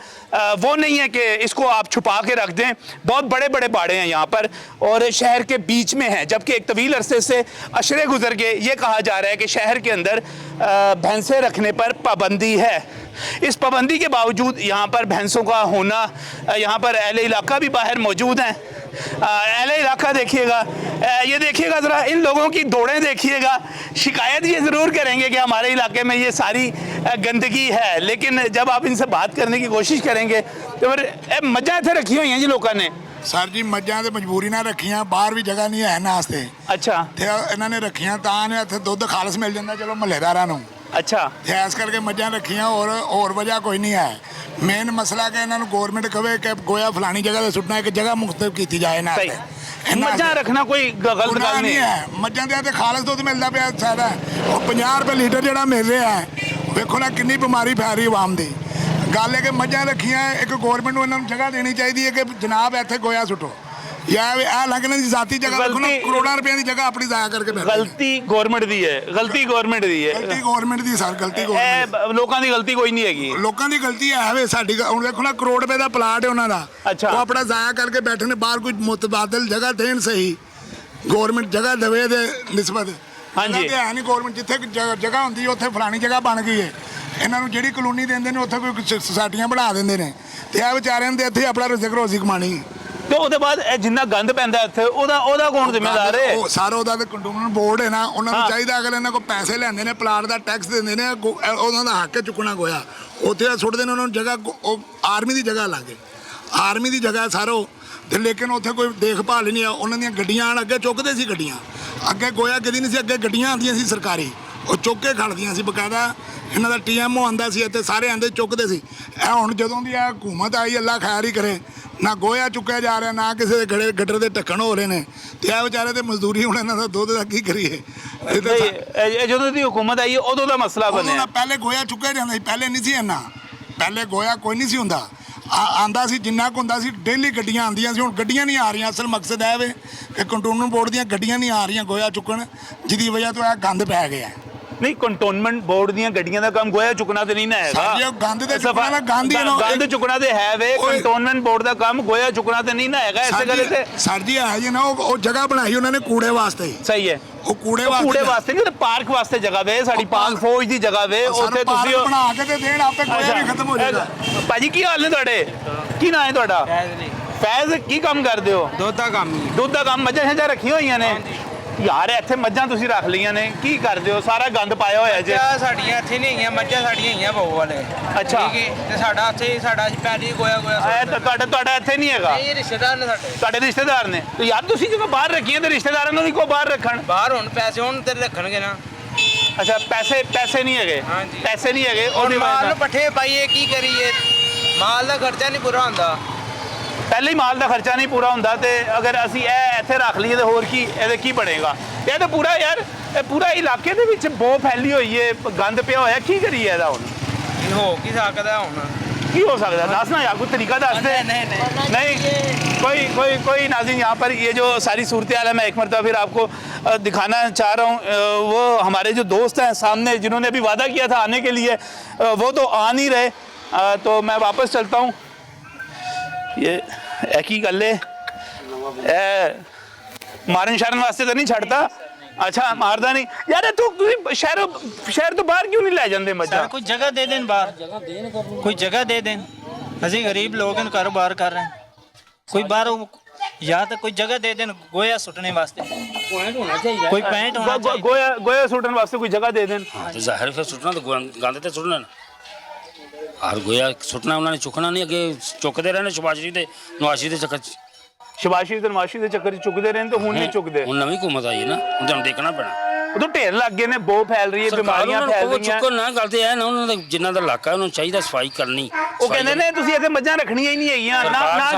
वो नहीं है कि इसको आप छुपा के रख दें। बहुत बड़े बड़े बाड़े हैं यहाँ पर और शहर के बीच में हैं, जबकि एक तवील अरसे से अशरे गुजर के ये कहा जा रहा है कि शहर के अंदर भैंसें रखने पर पाबंदी है। इस पाबंदी के बावजूद यहाँ पर भैंसों का होना, यहाँ पर अहले इलाका भी बाहर मौजूद हैं। अहले इलाका देखिएगा, ये देखिएगा ज़रा इन लोगों की दौड़ें देखिएगा, शिकायत ये ज़रूर करेंगे कि हमारे इलाके में ये सारी गंदगी है, लेकिन जब आप इनसे बात करने की कोशिश करेंगे तो फिर मज्जां इत्थे रखी हुई हैं जी लोगों ने। सर जी मੱਝਾਂ ਤੇ ਮਜਬੂਰੀ ਨਾਲ ਰੱਖੀਆਂ, ਬਾਹਰ ਵੀ ਜਗ੍ਹਾ ਨਹੀਂ ਹੈ ਨਾ ਵਾਸਤੇ। ਅੱਛਾ, ਤੇ ਇਹਨਾਂ ਨੇ ਰੱਖੀਆਂ ਤਾਂ ਨੇ ਇੱਥੇ ਦੁੱਧ ਖਾਲਸ ਮਿਲ ਜਾਂਦਾ ਚਲੋ ਮਹੱਲੇਦਾਰਾਂ ਨੂੰ। ਅੱਛਾ, ਤੇ ਇਸ ਕਰਕੇ ਮੱਝਾਂ ਰੱਖੀਆਂ, ਹੋਰ ਵਜ੍ਹਾ ਕੋਈ ਨਹੀਂ ਹੈ। ਮੇਨ ਮਸਲਾ ਕਿ ਇਹਨਾਂ ਨੂੰ ਗਵਰਨਮੈਂਟ ਕਵੇ ਕਿ ਗੋਇਆ ਫਲਾਣੀ ਜਗ੍ਹਾ ਤੇ ਸੁੱਟਣਾ, ਇੱਕ ਜਗ੍ਹਾ ਮੁਖਤਲਿਫ ਕੀਤੀ ਜਾਏ ਨਾ। ਮੱਝਾਂ ਰੱਖਣਾ ਕੋਈ ਗਲਤ ਗੱਲ ਨਹੀਂ ਹੈ। ਮੱਝਾਂ ਦੇ ਤੇ ਖਾਲਸ ਦੁੱਧ ਮਿਲਦਾ ਪਿਆ ਸਾਡਾ, ਉਹ 50 ਰੁਪਏ ਲੀਟਰ ਜਿਹੜਾ ਮਿਲ ਰਿਹਾ ਹੈ, ਵੇਖੋ ਨਾ ਕਿੰਨੀ ਬਿਮਾਰੀ ਫੈਲ ਰਹੀ ਆਵਾਮ ਦੀ। ਗੱਲ ਹੈ ਕਿ ਮੱਝਾਂ ਰੱਖੀਆਂ, ਇੱਕ ਗਵਰਨਮੈਂਟ ਨੂੰ ਇਹਨਾਂ ਨੂੰ ਜਗ੍ਹਾ ਦੇਣੀ ਚਾਹੀਦੀ ਹੈ ਕਿ ਜਨਾਬ ਇੱਥੇ ਗੋਇਆ ਸੁੱਟੋ। ਯਾਰ ਇਹ ਲੱਗਣਾ ਦੀ ਜ਼ਾਤੀ ਜਗ੍ਹਾ ਵੇਖੋ ਨਾ, ਕਰੋੜਾਂ ਰੁਪਏ ਦੀ ਜਗ੍ਹਾ ਆਪਣੀ ਜ਼ਾਇਆ ਕਰਕੇ ਬੈਠੇ। ਗਲਤੀ ਗਵਰਨਮੈਂਟ ਦੀ ਹੈ, ਗਲਤੀ ਗਵਰਨਮੈਂਟ ਦੀ ਹੈ, ਗਲਤੀ ਗਵਰਨਮੈਂਟ ਦੀ ਸਰ, ਗਲਤੀ ਗਵਰਨਮੈਂਟ। ਲੋਕਾਂ ਦੀ ਗਲਤੀ ਕੋਈ ਨਹੀਂ ਹੈਗੀ, ਲੋਕਾਂ ਦੀ ਗਲਤੀ ਹੈ ਵੇ ਸਾਡੀ। ਹੁਣ ਦੇਖੋ ਨਾ ਕਰੋੜ ਰੁਪਏ ਦਾ ਪਲਾਟ ਹੈ ਉਹਨਾਂ ਦਾ, ਉਹ ਆਪਣਾ ਜ਼ਾਇਆ ਕਰਕੇ ਬੈਠੇ ਨੇ। ਬਾਹਰ ਕੋਈ ਮੁਤਬਾਦਲ ਜਗ੍ਹਾ ਦੇਣ, ਸਹੀ ਗਵਰਨਮੈਂਟ ਜਗ੍ਹਾ ਦੇਵੇ ਦੇ ਨਿਸਬਤ। ਹਾਂਜੀ ਤੇ ਹੈ ਨਹੀਂ ਗਵਰਨਮੈਂਟ, ਜਿੱਥੇ ਜਗ੍ਹਾ ਹੁੰਦੀ ਹੈ ਉੱਥੇ ਫਲਾਣੀ ਜਗ੍ਹਾ ਬਣ ਗਈ ਹੈ। ਇਹਨਾਂ ਨੂੰ ਜਿਹੜੀ ਕਲੋਨੀ ਦਿੰਦੇ ਨੇ ਉੱਥੇ ਕੋਈ ਸੁਸਾਇਟੀਆਂ ਬਣਾ ਦਿੰਦੇ ਨੇ ਤੇ ਇਹ ਵਿਚਾਰਿਆਂ ਦੇ ਇੱਥੇ ਆਪਣਾ ਰਿਜ਼ਕ ਰੋਜ਼ੀ ਕਮਾਣੀ। ਤੇ ਉਹਦੇ ਬਾਅਦ ਇਹ ਜਿੰਨਾ ਗੰਦ ਪੈਂਦਾ ਇੱਥੇ ਉਹਦਾ ਕੌਣ ਜ਼ਿੰਮੇਦਾਰ ਹੈ? ਉਹ ਸਾਰਾ ਉਹਦਾ ਤੇ ਕੰਟਰੋਲ ਬੋਰਡ ਹੈ ਨਾ, ਉਹਨਾਂ ਨੂੰ ਚਾਹੀਦਾ ਅਗਰ ਇਹਨਾਂ ਕੋਲ ਪੈਸੇ ਲੈਂਦੇ ਨੇ, ਪਲਾਟ ਦਾ ਟੈਕਸ ਦਿੰਦੇ ਨੇ, ਉਹਨਾਂ ਦਾ ਹੱਕ ਹੈ ਚੁੱਕਣਾ ਗੋਇਆ। ਉੱਥੇ ਸੁੱਟਦੇ ਨੇ ਉਹਨਾਂ ਨੂੰ ਜਗ੍ਹਾ, ਉਹ ਆਰਮੀ ਦੀ ਜਗ੍ਹਾ ਲਾਗੇ, ਆਰਮੀ ਦੀ ਜਗ੍ਹਾ ਸਾਰੋ ਤੇ ਲੇਕਿਨ ਉੱਥੇ ਕੋਈ ਦੇਖਭਾਲ ਨਹੀਂ ਆ। ਉਹਨਾਂ ਦੀਆਂ ਗੱਡੀਆਂ ਆਣ, ਅੱਗੇ ਚੁੱਕਦੇ ਸੀ ਗੱਡੀਆਂ, ਅੱਗੇ ਗੋਇਆ ਕਦੀ ਨਹੀਂ ਸੀ, ਅੱਗੇ ਗੱਡੀਆਂ ਆਉਂਦੀਆਂ ਸੀ ਸਰਕਾਰੀ, ਉਹ ਚੁੱਕ ਕੇ ਖੜਦੀਆਂ ਸੀ ਬਕਾਇਦਾ। ਇਹਨਾਂ ਦਾ TMO ਆਉਂਦਾ ਸੀ ਇੱਥੇ, ਸਾਰੇ ਆਂਦੇ ਚੁੱਕਦੇ ਸੀ। ਇਹ ਹੁਣ ਜਦੋਂ ਦੀ ਇਹ ਹਕੂਮਤ ਆਈ, ਅੱਲਾ ਖੈਰ ਹੀ ਕਰੇ, ਨਾ ਗੋਇਆ ਚੁੱਕਿਆ ਜਾ ਰਿਹਾ, ਨਾ ਕਿਸੇ ਦੇ ਗਟਰ ਦੇ ਢੱਕਣ ਹੋ ਰਹੇ ਨੇ। ਤੇ ਇਹ ਵਿਚਾਰੇ ਤੇ ਮਜ਼ਦੂਰੀ, ਹੁਣ ਇਹਨਾਂ ਦਾ ਦੁੱਧ ਦਾ ਕੀ ਕਰੀਏ। ਜਦੋਂ ਦੀ ਹੁਕੂਮਤ ਆਈ ਉਦੋਂ ਦਾ ਮਸਲਾ ਬਣਿਆ। ਪਹਿਲੇ ਗੋਇਆ ਚੁੱਕਿਆ ਜਾਂਦਾ ਸੀ, ਪਹਿਲੇ ਨਹੀਂ ਸੀ ਇੰਨਾ, ਪਹਿਲੇ ਗੋਇਆ ਕੋਈ ਨਹੀਂ ਸੀ ਹੁੰਦਾ, ਆਂਦਾ ਸੀ ਜਿੰਨਾ ਕੁ ਹੁੰਦਾ ਸੀ। ਡੇਲੀ ਗੱਡੀਆਂ ਆਉਂਦੀਆਂ ਸੀ, ਹੁਣ ਗੱਡੀਆਂ ਨਹੀਂ ਆ ਰਹੀਆਂ। ਅਸਲ ਮਕਸਦ ਇਹ ਵੇ ਕਿ ਕੰਟੋਨਮੈਂਟ ਬੋਰਡ ਦੀਆਂ ਗੱਡੀਆਂ ਨਹੀਂ ਆ ਰਹੀਆਂ ਗੋਇਆ ਚੁੱਕਣ, ਜਿਹਦੀ ਵਜ੍ਹਾ ਤੋਂ ਇਹ ਗੰਦ ਪੈ ਗਿਆ। ਨਹੀਂ, ਕੰਟੋਨਮੈਂਟ ਬੋਰਡ ਦੀਆਂ ਗੱਡੀਆਂ ਦਾ ਕੰਮ ਗੋਇਆ ਚੁੱਕਣਾ ਤੇ ਨਹੀਂ ਨਾ ਹੈਗਾ। ਗੰਦ ਤੇ ਚੁੱਕਣਾ ਨਾ, ਗੰਦ ਚੁੱਕਣਾ ਤੇ ਹੈ ਵੇ, ਕੰਟੋਨਮੈਂਟ ਬੋਰਡ ਦਾ ਕੰਮ ਗੋਇਆ ਚੁੱਕਣਾ ਤੇ ਨਹੀਂ ਨਾ ਹੈਗਾ। ਇਸੇ ਗੱਲ ਤੇ ਸਰ ਜੀ ਹੈ ਜੀ ਨਾ, ਉਹ ਜਗ੍ਹਾ ਬਣਾਈ ਉਹਨਾਂ ਨੇ ਕੂੜੇ ਵਾਸਤੇ। ਸਹੀ ਹੈ, ਉਹ ਕੂੜੇ ਵਾਸਤੇ ਨਹੀਂ, ਪਾਰਕ ਵਾਸਤੇ ਜਗ੍ਹਾ ਵੇ, ਸਾਡੀ ਪਾਕ ਫੌਜ ਦੀ ਜਗ੍ਹਾ ਵੇ, ਉੱਥੇ ਤੁਸੀਂ ਬਣਾ ਕੇ ਤੇ ਦੇਣ, ਆਪੇ ਗੋਇਆ ਵੀ ਖਤਮ ਹੋ ਜਾਏਗਾ। ਭਾਜੀ ਕੀ ਹਾਲ ਨੇ ਤੁਹਾਡੇ? ਕੀ ਨਾਂ ਹੈ ਤੁਹਾਡਾ? ਫੈਜ਼। ਕੀ ਕੰਮ ਕਰਦੇ ਹੋ? ਦੁੱਧ ਦਾ ਕੰਮ। ਦੁੱਧ ਦਾ ਕੰਮ। ਮੱਝਾਂ ਸ਼ੱਝਾਂ ਰੱਖੀਆਂ ਹੋਈਆਂ ਨੇ? ਯਾਰ ਇੱਥੇ ਮੱਝਾਂ ਤੁਸੀਂ ਰੱਖ ਲਈਆਂ ਨੇ, ਕੀ ਕਰਦੇ ਹੋ? ਸਾਰਾ ਗੰਦ ਪਾਇਆ ਹੋਇਆ ਜੇ। ਸਾਡੀਆਂ ਇੱਥੇ ਨਹੀਂ ਹੈਗੀਆਂ ਮੱਝਾਂ, ਸਾਡੀਆਂ ਹੈਗੀਆਂ ਬਹੁ ਵਾਲੇ। ਅੱਛਾ, ਠੀਕ ਹੈ, ਤੇ ਸਾਡਾ ਇੱਥੇ ਸਾਡਾ ਪੈਲੀ ਗੋਇਆ ਤੁਹਾਡਾ ਇੱਥੇ ਨਹੀਂ ਹੈਗਾ? ਇਹ ਰਿਸ਼ਤੇਦਾਰ ਨੇ ਸਾਡੇ। ਤੁਹਾਡੇ ਰਿਸ਼ਤੇਦਾਰ ਨੇ? ਤੇ ਯਾਰ ਤੁਸੀਂ ਜਦੋਂ ਬਾਹਰ ਰੱਖੀਆਂ ਤੇ ਰਿਸ਼ਤੇਦਾਰਾਂ ਨੂੰ ਵੀ ਕੋ ਬਾਹਰ ਰੱਖਣ। ਬਾਹਰ ਹੁਣ ਪੈਸੇ ਹੁਣ ਤੇ ਰੱਖਣਗੇ ਨਾ। ਅੱਛਾ, ਪੈਸੇ ਨਹੀਂ ਹੈਗੇ? ਪੈਸੇ ਨਹੀਂ ਹੈਗੇ। ਉਹਦੇ ਮਾਲ ਨੂੰ ਪੱਠੇ ਪਾਈਏ, ਕੀ ਕਰੀਏ, ਮਾਲ ਦਾ ਖਰਚਾ ਨਹੀਂ ਪੂਰਾ ਹੁੰਦਾ। ਪਹਿਲੇ ਹੀ ਮਾਲ ਦਾ ਖਰਚਾ ਨਹੀਂ ਪੂਰਾ ਹੁੰਦਾ ਤੇ ਅਗਰ ਅਸੀਂ ਇਹ ਇੱਥੇ ਰੱਖ ਲਈਏ ਤੇ ਹੋਰ ਕੀ ਇਹਦੇ ਕੀ ਬਣੇਗਾ? ਇਹ ਤਾਂ ਪੂਰਾ ਯਾਰ, ਇਹ ਪੂਰਾ ਇਲਾਕੇ ਦੇ ਵਿੱਚ ਬਹੁਤ ਫੈਲੀ ਹੋਈ ਹੈ, ਗੰਦ ਪਿਆ ਹੋਇਆ, ਕੀ ਕਰੀਏ ਇਹਦਾ ਹੁਣ? ਹੋ ਕੀ ਸਕਦਾ ਹੁਣ की हो सकता है? दसना यार, कोई तरीका दस दे। नहीं कोई नाज़रीन, यहाँ पर ये जो सारी सूरत हाल है मैं एक मरतबा फिर आपको दिखाना चाह रहा हूँ। वो हमारे जो दोस्त हैं सामने जिन्होंने अभी वादा किया था आने के लिए, वो तो आ नहीं रहे, तो मैं वापस चलता हूँ। ये एक ही गल मारन शारन वास्ते तो नहीं छड़ता। अच्छा मारदा नहीं यार, तू शहर तो बाहर क्यों नहीं ले जाते मजा? कोई जगह दे देन बाहर, कोई जगह दे देन। ਅਸੀਂ गरीब लोग हैं, कारोबार कर रहे हैं, कोई बाहर या तो कोई जगह दे देन गोया सुटने वास्ते, पॉइंट होना चाहिए, कोई पैंट होना चाहिए, गोया सुटन वास्ते कोई जगह दे देन। हाँ तो जाहिर फिर सुटना तो गंद ते सुटना ना, हर गोया सुटना उन्होंने चुकना नहीं, अगे चुकते रहने शबाशी ते नवाशी के चक्कर शबाशी ते नवाशी के चक्कर चुकते रहे तो हुण नहीं चुकते। हुण नवीं हुकूमत आई है ना, हुण तुहानूं देखना पैना। वो तो ढेर लग गए ने, बो फैल रही है, बीमारियां फैल रही हैं। चुकन ना गल ते है ना, उन्होंने जिन्ना दा इलाका उन्होंने चाहिए सफाई करनी। वो कहंदे ने तुसीं इत्थे मੱਝਾਂ रखणियां ही नहीं हैगियां ना।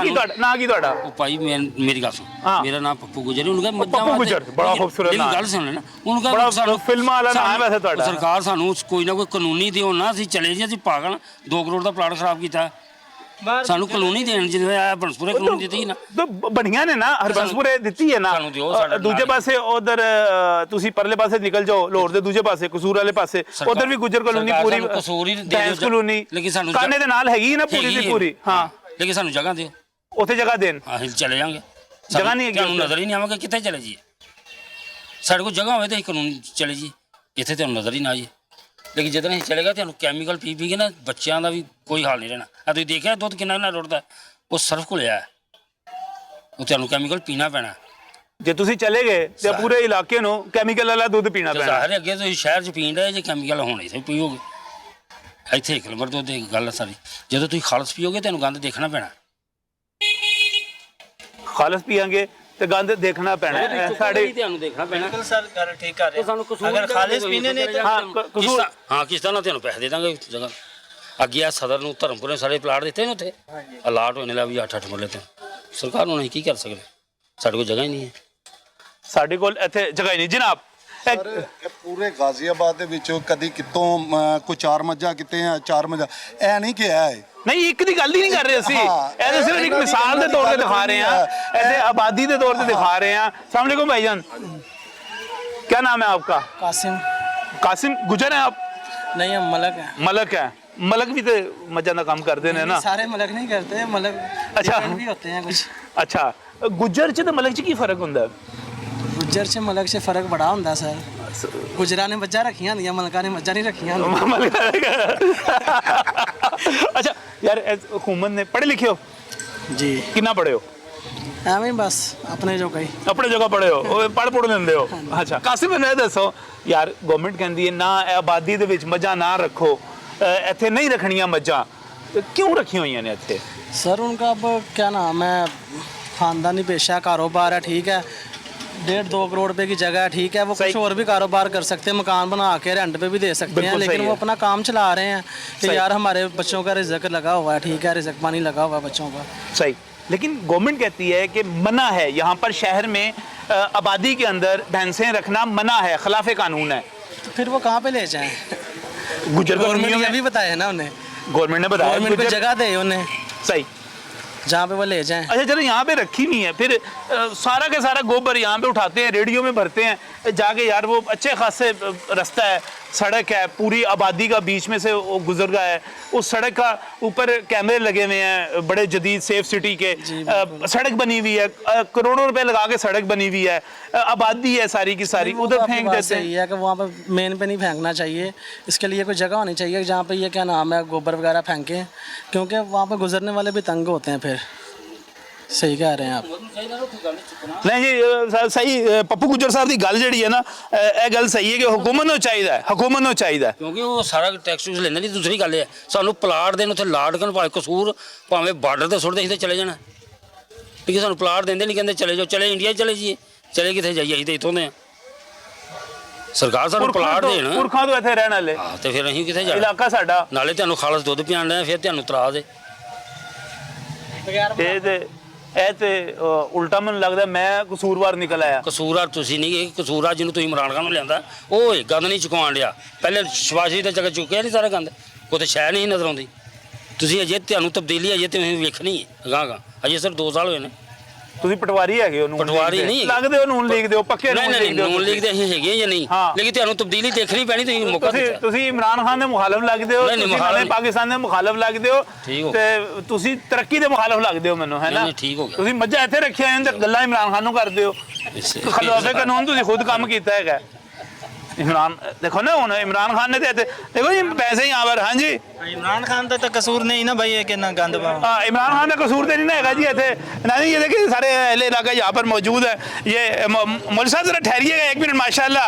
ना की तुहाडा? ओ भाई मेरी गल सुन, मेरा नाम पप्पू गुजर है। उन्होंने पप्पू गुजर बड़ा खूबसूरत नाम, गल सुन लेना, उन्होंने बड़ा फिल्मां वाला नाम है वैसे तुहाडा। सरकार सानू कोई ना कोई कानूनी दिओ ना, ਅਸੀਂ चले जी, ਅਸੀਂ पागल 2 करोड़ ਦਾ ਪਲਾਟ ਖਰਾਬ ਕੀਤਾ, ਸਾਨੂੰ ਕਾਨੂੰਨੀ ਦੇਣ ਜਿਵੇਂ ਆ ਬਨਸਪੁਰੇ ਕਾਨੂੰਨ ਦਿੱਤੀ ਨਾ, तो बढ़िया ने ना, हरबंसपुरे ਦਿੱਤੀ है ना। दूजे पासे उधर ਤੁਸੀਂ परले पासे निकल जाओ, लाहौर ਦੇ ਦੂਜੇ ਪਾਸੇ ਕਸੂਰ ਵਾਲੇ ਪਾਸੇ, उधर भी गुजर कॉलोनी पूरी ਕਸੂਰ ਹੀ ਡੈਂਸ ਕਲੋਨੀ, ਲੇਕਿਨ ਸਾਨੂੰ ਕਾਨੇ ਦੇ ਨਾਲ ਹੈਗੀ ਨਾ ਪੂਰੀ ਦੀ ਪੂਰੀ। ਹਾਂ ਲੇਕਿਨ ਸਾਨੂੰ ਜਗ੍ਹਾ ਦਿਓ, ਉੱਥੇ ਜਗ੍ਹਾ ਦੇਣ। ਅਸੀਂ ਚਲੇ ਜਾਾਂਗੇ, ਜਗ੍ਹਾ ਨਹੀਂ ਹੈਗੀ, ਤੁਹਾਨੂੰ ਨਜ਼ਰ ਹੀ ਨਹੀਂ ਆਵਾਂਗੇ ਕਿੱਥੇ ਚਲੇ ਜੀ। ਸਾਡੇ ਕੋਲ ਜਗ੍ਹਾ ਹੋਵੇ ਤਾਂ ਅਸੀਂ ਕਾਨੂੰਨ ਚਲੇ ਜੀ, ਇੱਥੇ ਤੁਹਾਨੂੰ ਨਜ਼ਰ ਹੀ ਨਾ ਆਈਏ। लेकिन जितना ही चलेगा तो कैमिकल पी के ना बच्चों का भी कोई हाल नहीं रहना। अब तुम देखा दुध कि रुड़ता, वो सर्फ को लिया है, वो तुम कैमिकल पीना पैना। जे तुसी चले गए तो पूरे इलाके नो कैमिकल वाला दूध पीना पैना। ज़ाहिर अगे तो शहर च पीन रहे जो कैमिकल होने से पीओगे, इतने 1 नंबर दुध की गल सारी। जो तुम खालस पीओगे तो गंद देखना पैना, खालस पियांगे तो गंद देखना पैना है। साढ़े देखना पैना सर कर ठीक कर रहे हैं। अगर खालिस पीने ने हाँ किस्तां नाल तुहानूं पैसे दे दांगे जगह। अगे आ सदर नूं धर्मपुरे सारे प्लाट दिते ने, उत्थे अलाट होने ला भी 8-8 मरले ते सरकार ਨੂੰ ਕੀ ਕਰ ਸਕਦੇ, ਸਾਡੇ ਕੋਲ ਜਗ੍ਹਾ ਹੀ ਨਹੀਂ ਹੈ। ਸਾਡੇ ਕੋਲ ਇੱਥੇ ਜਗ੍ਹਾ ਹੀ ਨਹੀਂ ਜਨਾਬ। ਪੂਰੇ ਗਾਜ਼ੀਆਬਾਦ ਦੇ ਵਿੱਚੋਂ ਕਦੀ ਕਿਤੋਂ ਕੋਈ 4 ਮੱਝਾਂ ਕਿਤੇ ਆ 4 ਮੱਝਾਂ, ਇਹ ਨਹੀਂ ਕਿਹਾ ਹੈ। नहीं एक की गल ही नहीं कर रहे ਅਸੀਂ, ਇਹ सिर्फ एक मिसाल के तौर पे दिखा रहे हैं, ऐसे आबादी के तौर पे दिखा रहे हैं। अस्सलाम वालेकुम भाईजान, क्या नाम है आपका? कासिम। कासिम गुजर हैं आप? नहीं हम मलक हैं। मलक है, मलक भी तो मजा का काम करते हैं ना। सारे मलक नहीं करते, मलक अच्छा भी होते हैं कुछ। अच्छा गुजर च ते मलक च की फर्क हुंदा है? गुजर च मलक च फर्क बड़ा हुंदा सर। गुजरा ने मज्झां रखियां होंदियां, मलका ने मज्झां नहीं रखियां। अच्छा यार हुकूमत ने पढ़े लिखे हो जी? कितना पढ़े हो? ਐਵੇਂ ਬਸ ਆਪਣੇ ਜੋ ਕਹੀ अपने जगह पढ़े हो, पढ़ लेंदे हो। अच्छा कासिम मैनूं ਇਹ ਦੱਸੋ यार, गवर्नमेंट कहती है ना आबादी ਦੇ ਵਿੱਚ ਮੱਝਾਂ ना रखो, ਇੱਥੇ नहीं रखनियां मੱਝਾਂ, क्यों रखी हुई ने ਇੱਥੇ? सर उनका अब क्या नाम है, खानदानी पेशा कारोबार है, ठीक है, 1.5-2 करोड़ रुपए की जगह है, ठीक है, वो कुछ और भी कारोबार कर सकते हैं, मकान बना के रेंट पे भी दे सकते हैं, लेकिन वो अपना काम चला रहे हैं कि यार हमारे बच्चों का रिजक लगा हुआ है, ठीक है, रिजक पानी लगा हुआ है बच्चों का। सही, लेकिन गवर्नमेंट कहती है कि मना है यहाँ पर शहर में आबादी के अंदर भैंसें रखना मना है, खिलाफ कानून है, तो फिर वो कहाँ पे ले जाएं? गुजर गवर्नमेंट ने भी बताया ना उन्हें, गवर्नमेंट ने बताया गवर्नमेंट को जगह दे उन्हें, सही, जहाँ पे वो ले जाएं। अच्छा चलो यहाँ पे रखी नहीं है, फिर सारा का सारा गोबर यहाँ पे उठाते हैं, रेडियो में भरते हैं जाके, यार वो अच्छे खासे रास्ता है, सड़क है, पूरी आबादी का बीच में से वो गुजर गया है, उस सड़क का ऊपर कैमरे लगे हुए हैं बड़े जदीद सेफ सिटी के, सड़क बनी हुई है, करोड़ों रुपए लगा के सड़क बनी हुई है, आबादी है सारी की सारी, उधर फेंक देते हैं। है कि वहाँ पे मेन पे नहीं फेंकना चाहिए, इसके लिए कोई जगह होनी चाहिए जहाँ पे ये क्या नाम है गोबर वगैरह फेंकें, क्योंकि वहाँ पे गुजरने वाले भी तंग होते हैं फिर। सही कह रहे हैं आप। नहीं जी सही, पप्पू गुजर साहब की गल जी है ना, यह गल सही है कि हुकूमत को चाहिए, हुकूमत को चाहिए, क्योंकि वो सारा टैक्स टूक्स लेंदे नहीं। दूसरी गल है सानू प्लाट देन, उत्थे लाड़कन भावे कसूर भावे बार्डर ते सुट दे, इत्थे चले जाना, ठीक है, सानू प्लाट देंदे नहीं, कहंदे चले जाओ, चले इंडिया चले जाइए, चले कित्थे जाइए, असीं ते इत्थों दे सरकार सानू प्लाट देन, पुरखां तो इत्थे रहण वाले, हां ते फिर असीं कित्थे जाना, इलाका साडा, नाले तुहानू खालस दुध पियाण दे, फिर तुहानू तराज है। उल्टा मैनूं लगदा मैं कसूरवार निकल आया। कसूरवार तुसीं नहीं, कसूरवार जिन्होंने तुसीं इमरान खान नूं लिआंदा, ओह गंद नहीं चुकवाउण लिया, पहले शबाशी ते जगह चुक्किया नहीं सारा गंद, ਉਹ ਤਾਂ ਸ਼ੈ ਨਹੀਂ ਨਜ਼ਰ ਆਉਂਦੀ। ਤੁਸੀਂ ਅਜੇ ਤੁਹਾਨੂੰ ਤਬਦੀਲੀ ਅਜੇ ਤੁਸੀਂ ਵੇਖਣੀ ਹੈ ਅਗਾਂਹ ਅਜੇ ਸਿਰ 2 ਸਾਲ ਹੋਏ ਨੇ। ਤੁਸੀਂ ਪਟਵਾਰੀ ਹੈਗੇ ਹੋ, ਪਟਵਾਰੀ ਨਹੀਂ ਲੱਗਦੇ ਹੋ, ਨੂਨ ਲੀਗ ਦੇ ਹੋ, ਪੱਕੇ ਨਹੀਂ ਨਹੀਂ ਨੂਨ ਲੀਗ ਦੇ ਅਸੀਂ ਹੈਗੇ ਜਾਂ ਨਹੀਂ, ਲੇਕਿਨ ਤੁਹਾਨੂੰ ਤਬਦੀਲੀ ਦੇਖਣੀ ਪੈਣੀ। ਤੁਸੀਂ ਮੌਕਾ ਦਿੱਤਾ, ਤੁਸੀਂ ਇਮਰਾਨ ਖਾਨ ਦੇ ਮੁਖਾਲਫ ਲੱਗਦੇ ਹੋ, ਤੁਸੀਂ ਨਵੇਂ ਪਾਕਿਸਤਾਨ ਦੇ ਮੁਖਾਲਫ ਲੱਗਦੇ ਹੋ ਤੇ ਤੁਸੀਂ ਤਰੱਕੀ ਦੇ ਮੁਖਾਲਫ ਲੱਗਦੇ ਹੋ ਮੈਨੂੰ, ਹੈ ਨਾ? ਠੀਕ ਹੋ ਗਿਆ। ਤੁਸੀਂ ਮੱਝਾਂ ਇੱਥੇ ਰੱਖੀਆਂ ਨੇ ਤੇ ਗੱਲਾਂ ਇਮਰਾਨ ਖਾਨ ਨੂੰ ਕਰਦੇ ਹੋ। ਖਿਲਾਫੇ ਕਾਨੂੰਨ ਤੁਸੀਂ ਖੁਦ ਕੰਮ ਕੀਤਾ ਹੈਗਾ। इमरान देखो ना हूँ इमरान खान ने देते देखो जी पैसे यहाँ पर। हाँ जी इमरान खान का तो कसूर नहीं ना भाई, कि ना गंद पाओ। हाँ इमरान खान का कसूर तो नहीं ना है जी इतने ना जी। ये देखिए सारे अहले इलाका यहाँ पर मौजूद है। ये मौलवी साहब जरा ठहरिएगा 1 मिनट माशाल्लाह।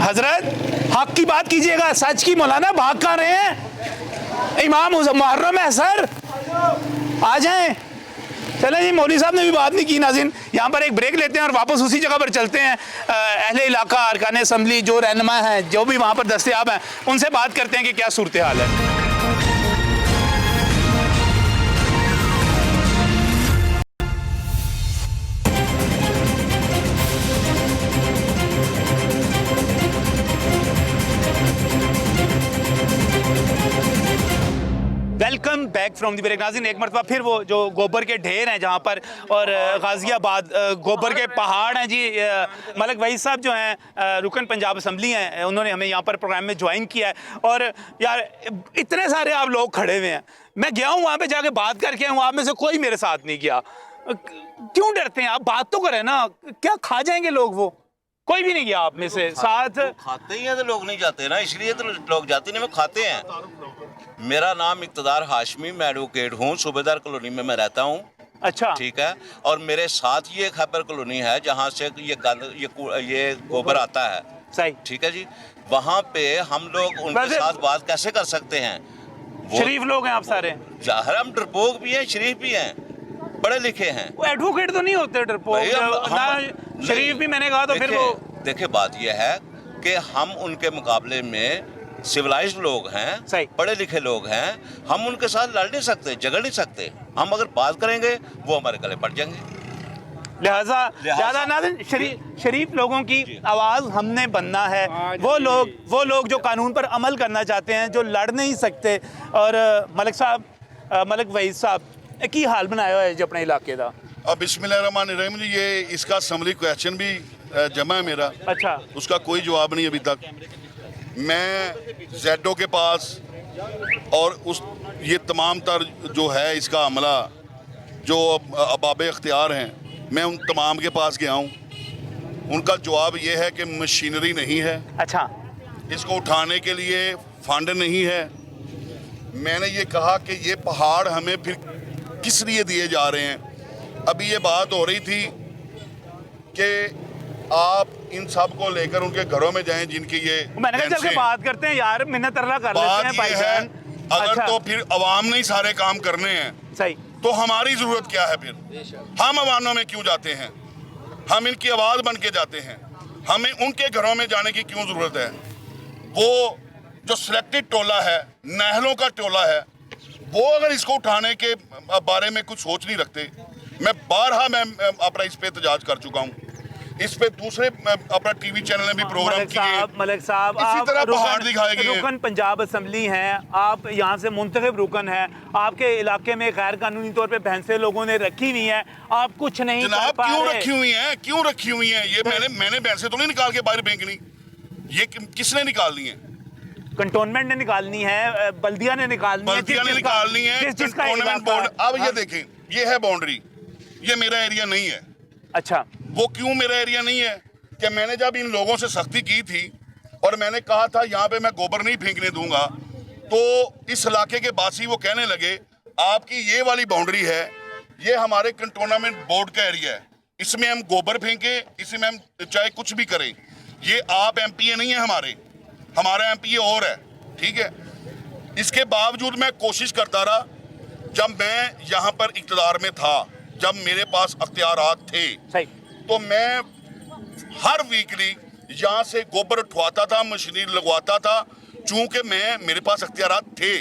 हजरत हक की बात कीजिएगा, सच की। मौलाना भाग कहाँ रहे हैं? इमाम मुहर्रम है सर, आ जाएं। चलें जी, मौलवी साहब ने भी बात नहीं की। नाज़रीन यहाँ पर एक ब्रेक लेते हैं और वापस उसी जगह पर चलते हैं। अहले इलाका, अरकान असम्बली, जो रहनुमा हैं, जो भी वहाँ पर दस्तयाब हैं, उनसे बात करते हैं कि क्या सूरत हाल है। Welcome back from the break. नाज़रीन एक मरतबा फिर वो जो गोबर के ढेर हैं जहाँ पर, और गाज़ियाबाद गोबर के पहाड़ हैं जी। मलिक वहीद साहब जो हैं रुकन पंजाब असम्बली हैं, उन्होंने हमें यहाँ पर प्रोग्राम में ज्वाइन किया है। और यार इतने सारे आप लोग खड़े हुए हैं, मैं गया हूँ वहाँ पे जाके बात करके आऊँ, आप में से कोई मेरे साथ नहीं गया। क्यों डरते हैं आप? बात तो करें ना, क्या खा जाएंगे लोग? वो कोई भी नहीं गया आप में से साथ? खाते ही हैं तो लोग नहीं जाते ना, इसलिए तो लोग जाते नहीं, वो खाते हैं। मेरा नाम इक़्तिदार हाशमी, मैं एडवोकेट हूँ, सूबेदार कॉलोनी में मैं रहता हूँ। अच्छा ठीक है। और मेरे साथ ये खैबर कॉलोनी है जहाँ से ये गोबर आता है। सही, ठीक है जी। वहाँ पे हम लोग उनके साथ बात कैसे कर सकते हैं? शरीफ लोग हैं आप सारे? ज़ाहिर हम डरपोक भी हैं, शरीफ भी हैं, पढ़े लिखे हैं। वो एडवोकेट तो नहीं होते डरपोक ना, शरीफ भी मैंने कहा तो फिर वो देखिए बात यह है कि हम उनके मुकाबले में सिविलाइज्ड लोग हैं, पढ़े लिखे लोग हैं, हम उनके साथ लड़ नहीं सकते, झगड़ नहीं सकते। हम अगर बात करेंगे वो हमारे गले पड़ जाएंगे। लिहाजा ज़्यादा ना शरीफ लोगों की आवाज़ हमने बनना है। वो लोग जो कानून पर अमल करना चाहते हैं, जो लड़ नहीं सकते। और मलिक साहब, मलिक वहीद साहब की हाल बनाया है जी अपने इलाके का। अब बिस्मिल्लाहिर्रहमानिर्रहीम जी, ये इसका असम्बली क्वेश्चन भी जमा है मेरा। अच्छा, उसका कोई जवाब नहीं अभी तक। मैं जेडो के पास और उस ये तमाम तर जो है इसका अमला जो अबाब इख्तियार हैं, मैं उन तमाम के पास गया हूँ। उनका जवाब ये है कि मशीनरी नहीं है। अच्छा, इसको उठाने के लिए फंड नहीं है। मैंने ये कहा कि ये पहाड़ हमें फिर किस लिए दिए जा रहे हैं? अभी ये बात हो रही थी कि आप इन सब को लेकर उनके घरों में जाएं जिनकी ये मैंने कहा चल के बात करते हैं यार, मिन्नत तरला कर लेते हैं भाईजान। अगर अच्छा। तो फिर अवाम ने ही सारे काम करने हैं, सही, तो हमारी जरूरत क्या है फिर? हम अवानों में क्यों जाते हैं? हम इनकी आवाज़ बन के जाते हैं, हमें उनके घरों में जाने की क्यों ज़रूरत है? वो जो सिलेक्टेड टोला है, नहलों का टोला है, वो अगर इसको उठाने के बारे में कुछ सोच नहीं रखते, मैं बारहा मैं अपना इस पे एहतजाज कर चुका हूँ। इस पे दूसरे अपना टीवी चैनल ने भी प्रोग्राम किए। मलिक साहब, इसी तरह पहाड़ दिखाए गए हैं। रुकन पंजाब असम्बली हैं, आप यहाँ से मुंतखब रुकन हैं, आपके इलाके में गैर कानूनी तौर पे भैंसे लोगों ने रखी हुई हैं, आप कुछ नहीं जनाब क्यों रखी हुई हैं? क्यों रखी हुई हैं? ये मैंने भैंसे तो नहीं निकाल के बाहर फेंकनी, ये किसने निकालनी है? कंटोनमेंट ने निकालनी है, बल्दिया ने निकालनी है, बल्दिया ने निकालनी है, कंटोनमेंट बोर्ड। अब ये देखें, ये है बाउंड्री, ये मेरा एरिया नहीं है। अच्छा, वो क्यों मेरा एरिया नहीं है? कि मैंने जब इन लोगों से सख्ती की थी और मैंने कहा था यहाँ पे मैं गोबर नहीं फेंकने दूंगा, तो इस इलाके के बासी वो कहने लगे आपकी ये वाली बाउंड्री है, ये हमारे कंटोनमेंट बोर्ड का एरिया है, इसमें हम गोबर फेंके, इसमें हम चाहे कुछ भी करें, ये आप एमपीए नहीं है हमारा एमपीए और है। ठीक है, इसके बावजूद मैं कोशिश करता रहा। जब मैं यहाँ पर इक़्तिदार में था, जब मेरे पास अख्तियारात थे, तो मैं हर वीकली यहाँ से गोबर उठवाता था, मशीनरी लगवाता था, चूँकि मेरे पास अख्तियारात थे।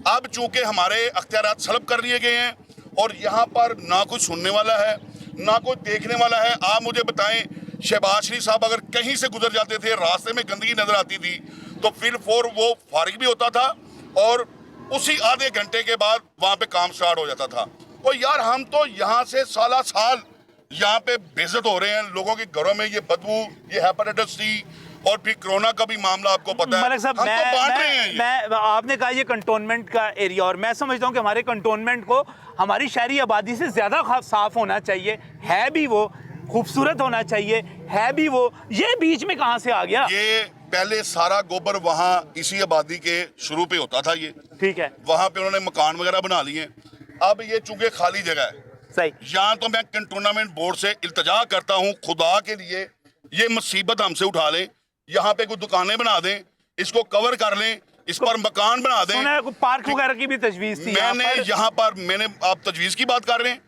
अब चूँकि हमारे अख्तियारात सल्ब कर लिए गए हैं और यहाँ पर ना कोई सुनने वाला है, ना कोई देखने वाला है। आप मुझे बताएं, शहबाज शरीफ साहब अगर कहीं से गुजर जाते थे, रास्ते में गंदगी नजर आती थी, तो फिर वो फारिग भी होता था और उसी आधे घंटे के बाद वहाँ पे काम स्टार्ट हो जाता था। और यार हम तो यहाँ से साला साल यहाँ पे बेइज्जत हो रहे हैं, लोगों के घरों में ये बदबू, ये हेपेटाइटिस सी और फिर कोरोना का भी मामला आपको पता है। मलिक साहब, हम तो बांट रहे हैं ये। मैं आपने कहा ये कंटोनमेंट का एरिया, और मैं समझता हूँ कि हमारे कंटोनमेंट को हमारी शहरी आबादी से ज़्यादा साफ होना चाहिए, है भी वो, खूबसूरत होना चाहिए, है भी वो। ये बीच में कहाँ से आ गया? ये पहले सारा गोबर वहाँ इसी आबादी के शुरू पे होता था, ये ठीक है, वहाँ पे उन्होंने मकान वगैरह बना लिए। अब ये चूंकि खाली जगह है, सही, यहाँ तो मैं कंटोनमेंट बोर्ड से इल्तजा करता हूँ, खुदा के लिए ये मुसीबत हमसे उठा लें, यहाँ पे कुछ दुकानें बना दें, इसको कवर कर लें, इस पर मकान बना दें। सुना है पार्क वगैरह की भी तजवीज थी मैंने यहाँ पर मैंने आप तजवीज की बात कर रहे हैं,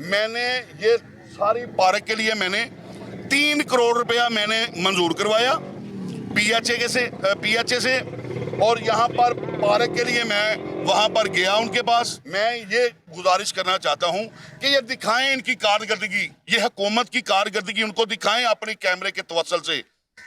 मैंने ये सारी पार्क के लिए मैंने 3 करोड़ रुपया मैंने मंजूर करवाया PHA से, और यहाँ पर पार्क के लिए मैं वहाँ पर गया उनके पास। मैं ये गुजारिश करना चाहता हूँ कि ये दिखाएं इनकी कारकर्दगी, ये हुकूमत की कारकर्दगी उनको दिखाएं अपने कैमरे के तवसल से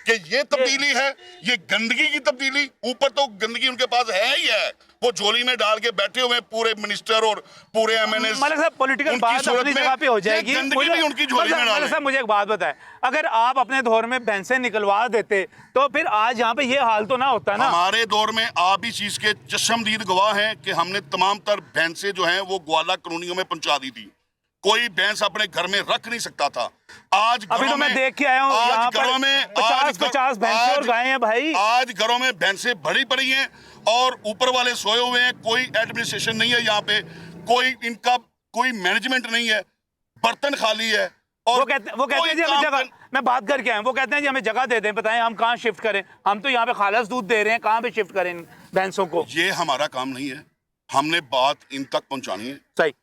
कि ये तब्दीली है, ये गंदगी की तब्दीली। ऊपर तो गंदगी उनके पास है ही है, वो झोली में डाल के बैठे हुए पूरे मिनिस्टर और पूरे MNA। मलिक साहब, पॉलिटिकल बात अपनी जगह पे हो जाएगी, गंदगी भी उनकी झोली में डालें। साहब मुझे एक बात बताएं, अगर आप अपने दौर में भैंसें निकलवा देते तो फिर आज यहाँ पे ये हाल तो ना होता ना। हमारे दौर में आप इस चीज के चश्मदीद गवाह हैं कि हमने तमाम तर भैंसें जो हैं वो ग्वाला कॉलोनियों में पहुंचा दी थी, कोई भैंस अपने घर में रख नहीं सकता था। आज अभी तो मैं देख के आया हूँ, आज घरों में 50 भैंसें और गायें हैं भाई। आज घरों में भैंसें भरी पड़ी हैं और ऊपर वाले सोए हुए हैं, कोई एडमिनिस्ट्रेशन नहीं है यहाँ पे, कोई इनका कोई मैनेजमेंट नहीं है, बर्तन खाली है। और वो कहते हैं जी हमें जगह, मैं बात करके आया, वो कहते हैं जी हमें जगह दे दें, बताएं हम कहाँ शिफ्ट करें, हम तो यहाँ पे खालस दूध दे रहे हैं, कहाँ पे शिफ्ट करें इन भैंसों को? ये हमारा काम नहीं है, हमने बात इन तक पहुंचानी है। सही।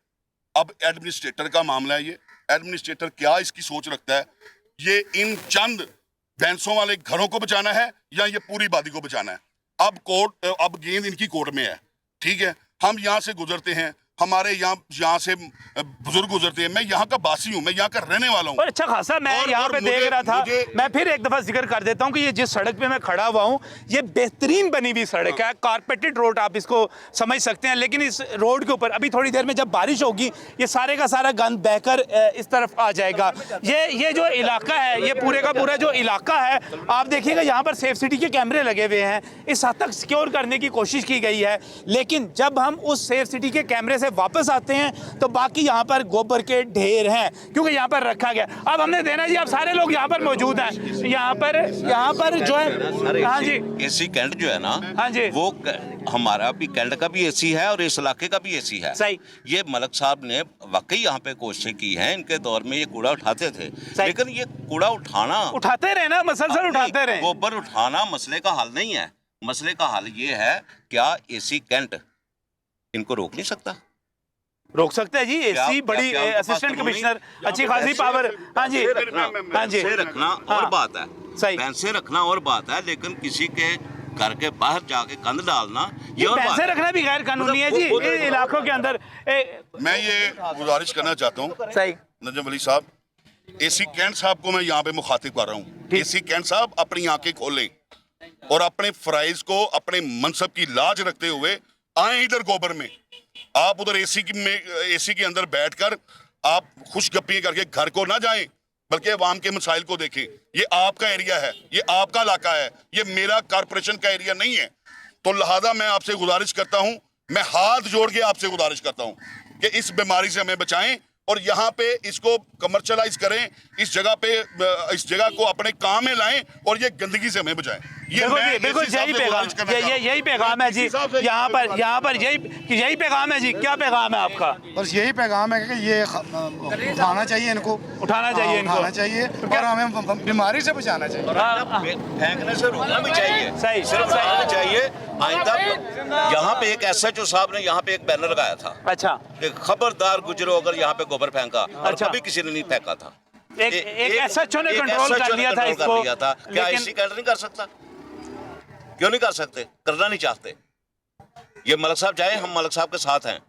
अब एडमिनिस्ट्रेटर का मामला है, ये एडमिनिस्ट्रेटर क्या इसकी सोच रखता है, ये इन चंद भैंसों वाले घरों को बचाना है या ये पूरी आबादी को बचाना है? अब गेंद इनकी कोर्ट में है, ठीक है। हम यहाँ से गुजरते हैं, हमारे यहाँ से बुजुर्ग गुजरते हैं, मैं यहाँ का बासी हूँ, मैं यहाँ का रहने वाला हूँ। और अच्छा खासा मैं यहाँ पे देख रहा था, मैं फिर एक दफा जिक्र कर देता हूँ कि ये जिस सड़क पे मैं खड़ा हुआ हूँ ये बेहतरीन बनी हुई सड़क है, कारपेटेड रोड आप इसको समझ सकते हैं। लेकिन इस रोड के ऊपर अभी थोड़ी देर में जब बारिश होगी ये सारे का सारा गंद बहकर इस तरफ आ जाएगा। ये जो इलाका है, ये पूरे का पूरा जो इलाका है, आप देखिएगा यहाँ पर सेफ सिटी के कैमरे लगे हुए हैं, इस हद तक सिक्योर करने की कोशिश की गई है। लेकिन जब हम उस सेफ सिटी के कैमरे वापस आते हैं तो बाकी यहाँ पर गोबर के ढेर हैं, क्योंकि यहाँ पर रखा गया। अब हमने देना जी, अब सारे लोग यहाँ पर मौजूद हैं, यहाँ पर जो है, हाँ जी, एसी कैंट जो है ना, हाँ जी, वो हमारा भी कैंट का भी एसी है और इस इलाके का भी एसी है। सही। ये मलिक साहब ने वाकई यहाँ पे कोशिशें की हैं, इनके दौर में ये कूड़ा उठाते थे, लेकिन ये कूड़ा उठाते रहे ना, मसलसल उठाते रहे। गोबर उठाना मसले का हल नहीं है, मसले का हल ये है क्या एसी कैंट इनको रोक नहीं सकता? रोक सकते हैं जी, एसी बड़ी असिस्टेंट कमिश्नर अच्छी खासी पावर। हाँ जी, हाँ जी, रखना और बात है, सही, पैसे रखना और बात है, लेकिन किसी के घर के बाहर जाके गंद डालना ये और पैसे रखना भी गैर कानूनी है जी इलाकों के अंदर। मैं ये गुजारिश करना चाहता हूँ, सही, नजम अली साहब, एसी कैंट साहब को मैं यहाँ पे मुखातिब कर रहा हूँ। एसी कैंट साहब अपनी आंखें खोलें और अपने फराइज को, अपने मनसब की लाज रखते हुए आए इधर गोबर में। आप उधर एसी के अंदर बैठकर आप खुशगप्पी करके घर को ना जाएं, बल्कि अवाम के मसाइल को देखें। ये आपका एरिया है, ये आपका इलाका है, ये मेरा कॉर्पोरेशन का एरिया नहीं है। तो लिहाजा मैं आपसे गुजारिश करता हूं, मैं हाथ जोड़ के आपसे गुजारिश करता हूं कि इस बीमारी से हमें बचाएं और यहाँ पे इसको कमर्शलाइज करें, इस जगह को अपने काम में लाएं और ये गंदगी से हमें बचाएं। ये बिल्कुल यही पैगाम है जी, यहाँ पर यही पैगाम है जी। क्या पैगाम है आपका? बस यही पैगाम है कि ये उठाना चाहिए, इनको उठाना चाहिए और हमें बीमारी से बचाना चाहिए, फेंकने से रोकना भी चाहिए, सही, सिर्फ रोकना चाहिए। आइंदा यहाँ पे एक SHO साहब ने यहाँ पे एक बैनर लगाया था, अच्छा, कि खबरदार गुजरो अगर यहाँ पे गोबर फेंका, और कभी किसी ने नहीं फेंका था। एक SHO ने कंट्रोल कर लिया था इसको, क्या एसी कैंट नहीं कर सकता? क्यों नहीं कर सकते? करना नहीं चाहते। ये मलिक साहब जाए, हम मलिक साहब के साथ हैं,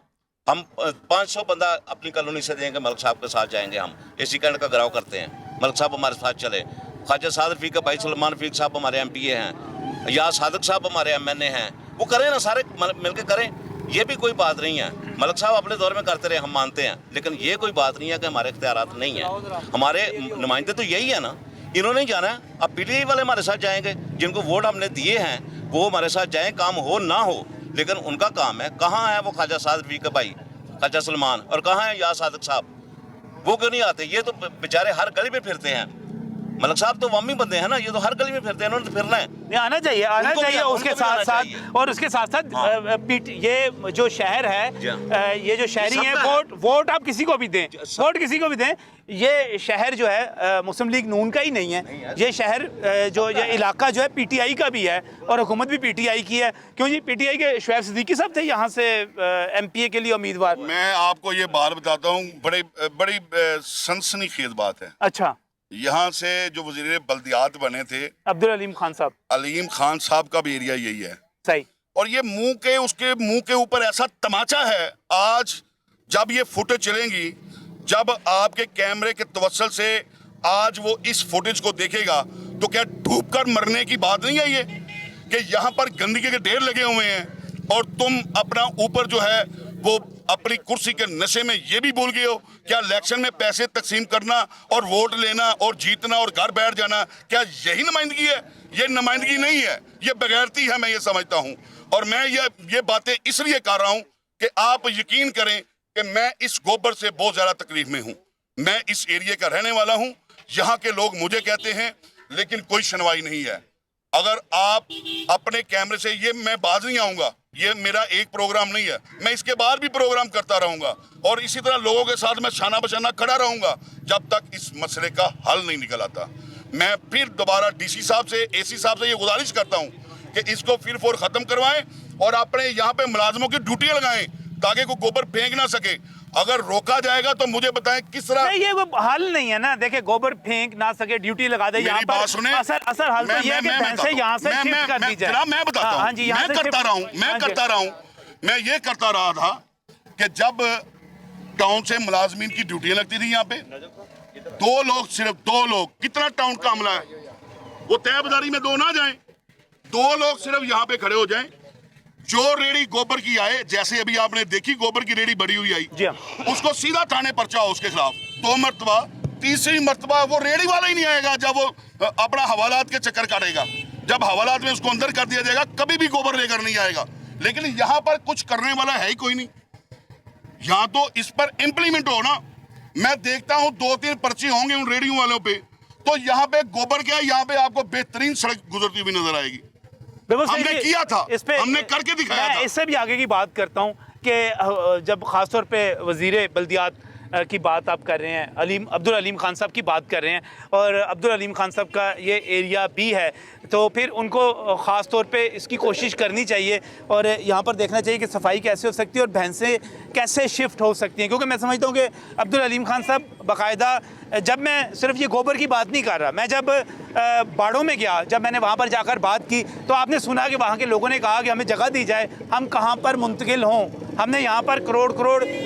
हम 500 बंदा अपनी कॉलोनी से देंगे, मलिक साहब के साथ जाएंगे, हम एसी कैंट का घिराव करते हैं, मलिक साहब हमारे साथ चले। ख्वाजा सादर फीक का भाई सलमान फीक साहब हमारे MPA हैं, या सादक साहब हमारे MNA हैं, वो करें ना, सारे मिलकर करें, ये भी कोई बात नहीं है। मलिक साहब अपने दौर में करते रहे, हम मानते हैं, लेकिन ये कोई बात नहीं है कि हमारे इख्तियारात नहीं है। हमारे नुमाइंदे तो यही है ना, इन्होंने ही जाना है। अब पीटीआई वाले हमारे साथ जाएंगे, जिनको वोट हमने दिए हैं वो हमारे साथ जाएं, काम हो ना हो, लेकिन उनका काम है। कहाँ है वो ख्वाजा सादवी का भाई ख्वाजा सलमान, और कहाँ है या सादिक साहब, वो क्यों नहीं आते? ये तो बेचारे हर गली में फिरते हैं। मलिक साहब तो अवामी बंदे हैं ना, ये तो हर गली में फिरते हैं, इन्होंने तो फिरना है। नहीं, आना चाहिए, आना चाहिए। उसके साथ साथ और उसके साथ साथ ये जो शहर है, ये जो शहरी हैं, वोट आप किसी को भी दें, वोट किसी को भी दें, ये शहर जो है मुस्लिम लीग नून का ही नहीं है। ये शहर जो ये इलाका जो है पीटीआई का भी है, और हुकूमत भी पीटीआई की है। क्यों जी? पीटीआई के शुएब सिद्दीकी साहब थे यहाँ से एमपीए के लिए उम्मीदवार। मैं आपको ये बात बताता हूँ, बड़ी सनसनीखेज बात है। अच्छा, यहाँ से जो वजीर बल्दियात बने थे अब्दुल अलीम खान साहब, अलीम खान साहब का भी एरिया यही है। सही। और ये उसके मुंह के ऊपर ऐसा तमाचा है। आज जब ये फुटेज चलेंगी, जब आपके कैमरे के तवस्सुल से आज वो इस फुटेज को देखेगा, तो क्या डूब कर मरने की बात नहीं है ये, कि यहाँ पर गंदगी के ढेर लगे हुए हैं और तुम अपना ऊपर जो है वो अपनी कुर्सी के नशे में ये भी भूल गए हो। क्या इलेक्शन में पैसे तकसीम करना और वोट लेना और जीतना और घर बैठ जाना, क्या यही नुमाइंदगी है? ये नुमाइंदगी नहीं है, ये बेगैरती है, मैं ये समझता हूँ। और मैं ये बातें इसलिए कर रहा हूँ कि आप यकीन करें कि मैं इस गोबर से बहुत ज़्यादा तकलीफ में हूँ। मैं इस एरिया का रहने वाला हूँ, यहाँ के लोग मुझे कहते हैं, लेकिन कोई सुनवाई नहीं है। अगर आप अपने कैमरे से, ये मैं बाज नहीं आऊँगा, ये मेरा एक प्रोग्राम नहीं है, मैं इसके बाद भी प्रोग्राम करता रहूँगा और इसी तरह लोगों के साथ मैं शाना बशाना खड़ा रहूँगा जब तक इस मसले का हल नहीं निकल आता। मैं फिर दोबारा डीसी साहब से, एसी साहब से ये गुजारिश करता हूँ कि इसको फिर फोर ख़त्म करवाएं और अपने यहाँ पे मुलाजमों की ड्यूटी लगाएं ताकि कोई गोबर फेंक ना सके। अगर रोका जाएगा तो मुझे बताएं किस तरह। नहीं, ये वो हल नहीं है ना। देखिए, गोबर फेंक ना सके, ड्यूटी लगा दे, यहाँ पर असर हल तो ये है कि भैंसे यहाँ से शिफ्ट कर दी जाए। मैं बताता हूँ, मैं करता रहा हूँ, मैं ये करता रहा था कि जब टाउन से मुलाजमीन की ड्यूटियां लगती थी यहाँ पे, सिर्फ दो लोग, कितना टाउन का अमला है, वो तयबदारी में दो ना जाएं, दो लोग सिर्फ यहाँ पे खड़े हो जाएं, जो रेडी गोबर की आए, जैसे अभी आपने देखी गोबर की रेडी बड़ी हुई आई, उसको सीधा थाने पर्चा हो उसके खिलाफ 2 मरतबा, तीसरी मरतबा वो रेडी वाला ही नहीं आएगा जब वो अपना हवालात के चक्कर काटेगा। जब हवालात में उसको अंदर कर दिया जाएगा, कभी भी गोबर लेकर नहीं आएगा। लेकिन यहाँ पर कुछ करने वाला है ही कोई नहीं। यहाँ तो इस पर इम्प्लीमेंट हो ना। मैं देखता हूँ 2-3 पर्चे होंगे उन रेडियो वालों पे, तो यहाँ पे गोबर क्या है, यहाँ पे आपको बेहतरीन सड़क गुजरती हुई नजर आएगी। हमने किया था, हमने करके दिखाया था। इससे भी आगे की बात करता हूँ कि जब खासतौर पे वजीर बल्दियात की बात आप कर रहे हैं, अब्दुल अलीम खान साहब की बात कर रहे हैं, और अब्दुल अलीम खान साहब का ये एरिया भी है, तो फिर उनको ख़ास तौर पे इसकी कोशिश करनी चाहिए और यहाँ पर देखना चाहिए कि सफाई कैसे हो सकती है और भैंसें कैसे शिफ्ट हो सकती हैं। क्योंकि मैं समझता हूँ कि अब्दुल अलीम खान साहब बाकायदा, जब मैं सिर्फ ये गोबर की बात नहीं कर रहा, मैं जब बाड़ों में गया, जब मैंने वहाँ पर जाकर बात की, तो आपने सुना कि वहाँ के लोगों ने कहा कि हमें जगह दी जाए, हम कहाँ पर मुंतकिल हों। हमने यहाँ पर करोड़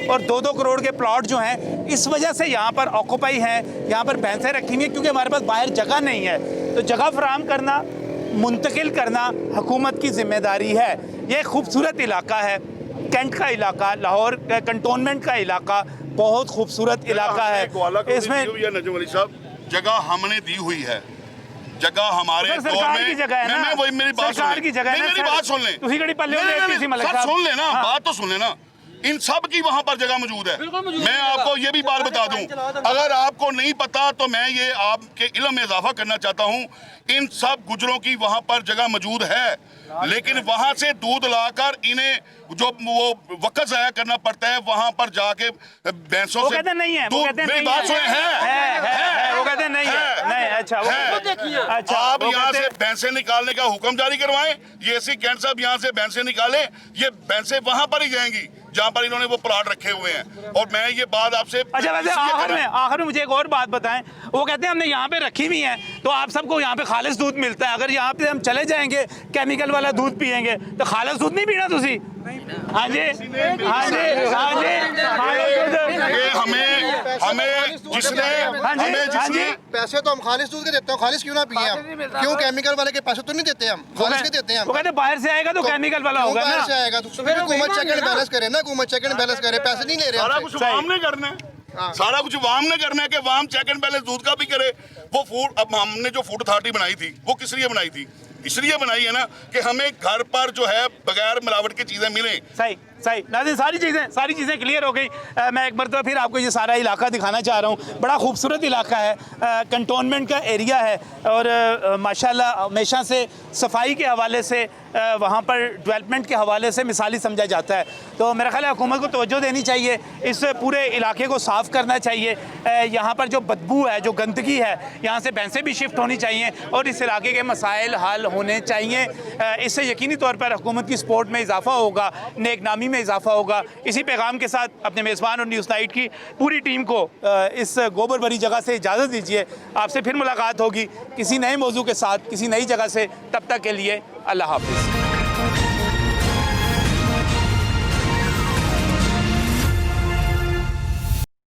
और 2-2 करोड़ के प्लॉट जो हैं, इस वजह से यहाँ पर ऑक्यूपाई हैं, यहाँ पर भैंसें रखी हुई हैं, क्योंकि हमारे पास बाहर जगह नहीं है। तो जगह फराहम करना, मुंतकिल करना हुकूमत की जिम्मेदारी है। ये खूबसूरत इलाका है, कैंट का इलाका, लाहौर कंटोनमेंट का इलाका, बहुत खूबसूरत इलाका है। इसमें नजम अली साहब, जगह हमने दी हुई है, जगह हमारे दौर में की जगह है ना, वही मेरी बात सरकार की जगह है ना, मेरी बात सुन लें, सुन लेना, बात तो सुन लेना। इन सब की वहां पर जगह मौजूद है। मैं आपको ये भी बात बता दूं, अगर आपको नहीं पता तो मैं ये आपके इल्म में इजाफा करना चाहता हूं, इन सब गुजरों की वहां पर जगह मौजूद है, लेकिन वहां से दूध लाकर इन्हें जो वो वक्त जाया करना पड़ता है, वहां पर जाके भैंसों से नहीं है, मेरी बात सुने, वो कहते नहीं है, नहीं, अच्छा, आप यहाँ से भैंसे निकालने का हुक्म जारी करवाएं, ये एसी कैंट साहब यहाँ से भैंसे निकाले, ये भैंसे वहां पर ही जाएंगी जहाँ पर इन्होंने वो प्लाट रखे हुए हैं। और मैं ये बात आपसे, अच्छा, वैसे आखिर में मुझे एक और बात बताएं, वो कहते हैं हमने यहाँ पे रखी हुई है, तो आप सबको यहाँ पे खालिस दूध मिलता है, अगर यहाँ पे हम चले जाएंगे केमिकल वाला दूध पियेंगे तो खालिस दूध नहीं पीना तुसी? हाँ जी, हाँ जी, हाँ जी, ये हमें हमें जिसने पैसे तो हम खालिश दूध के देते हैं, खालिश क्यों ना पिए हम? क्यों केमिकल वाले के पैसे तो नहीं देते हम, खालिश के देते हैं हम। वो कहते बाहर से आएगा तो केमिकल वाला होगा ना, बाहर से आएगा तो फिर हुकूमत चेक एंड बैलेंस करे ना, हुकूमत चेक एंड बैलेंस करे, पैसे नहीं ले रहे सारा हमसे। कुछ वाम ने करना है, सारा कुछ वाम ने करना है कि वाम चेक एंड बैलेंस दूध का भी करे। वो फूड, अब हमने जो फूड अथॉरिटी बनाई थी वो किस लिए बनाई थी? इसलिए बनाई है ना कि हमें घर पर जो है बगैर मिलावट की चीजें मिलें। सही सही नाज़रीन, सारी चीज़ें क्लियर हो गई। मैं एक मरतबा फिर आपको ये सारा इलाका दिखाना चाह रहा हूँ। बड़ा खूबसूरत इलाका है, कंटोनमेंट का एरिया है और माशाल्लाह हमेशा से सफाई के हवाले से वहाँ पर डेवलपमेंट के हवाले से मिसाली समझा जाता है। तो मेरा ख्याल है हुकूमत को तवज्जो देनी चाहिए, इस पूरे इलाके को साफ़ करना चाहिए। यहाँ पर जो बदबू है, जो गंदगी है, यहाँ से भैंसें भी शिफ्ट होनी चाहिए और इस इलाके के मसाइल हल होने चाहिए। इससे यकीनी तौर पर हुकूमत की सपोर्ट में इजाफा होगा, नेकनामी में इजाफा होगा। इसी पैगाम के साथ अपने मेज़बान और न्यूज़ नाइट की पूरी टीम को इस गोबर भरी जगह से इजाज़त दीजिए। आपसे फिर मुलाकात होगी किसी नए मौजू के साथ, किसी नई जगह से। तब तक के लिए अल्लाह हाफ़िज़।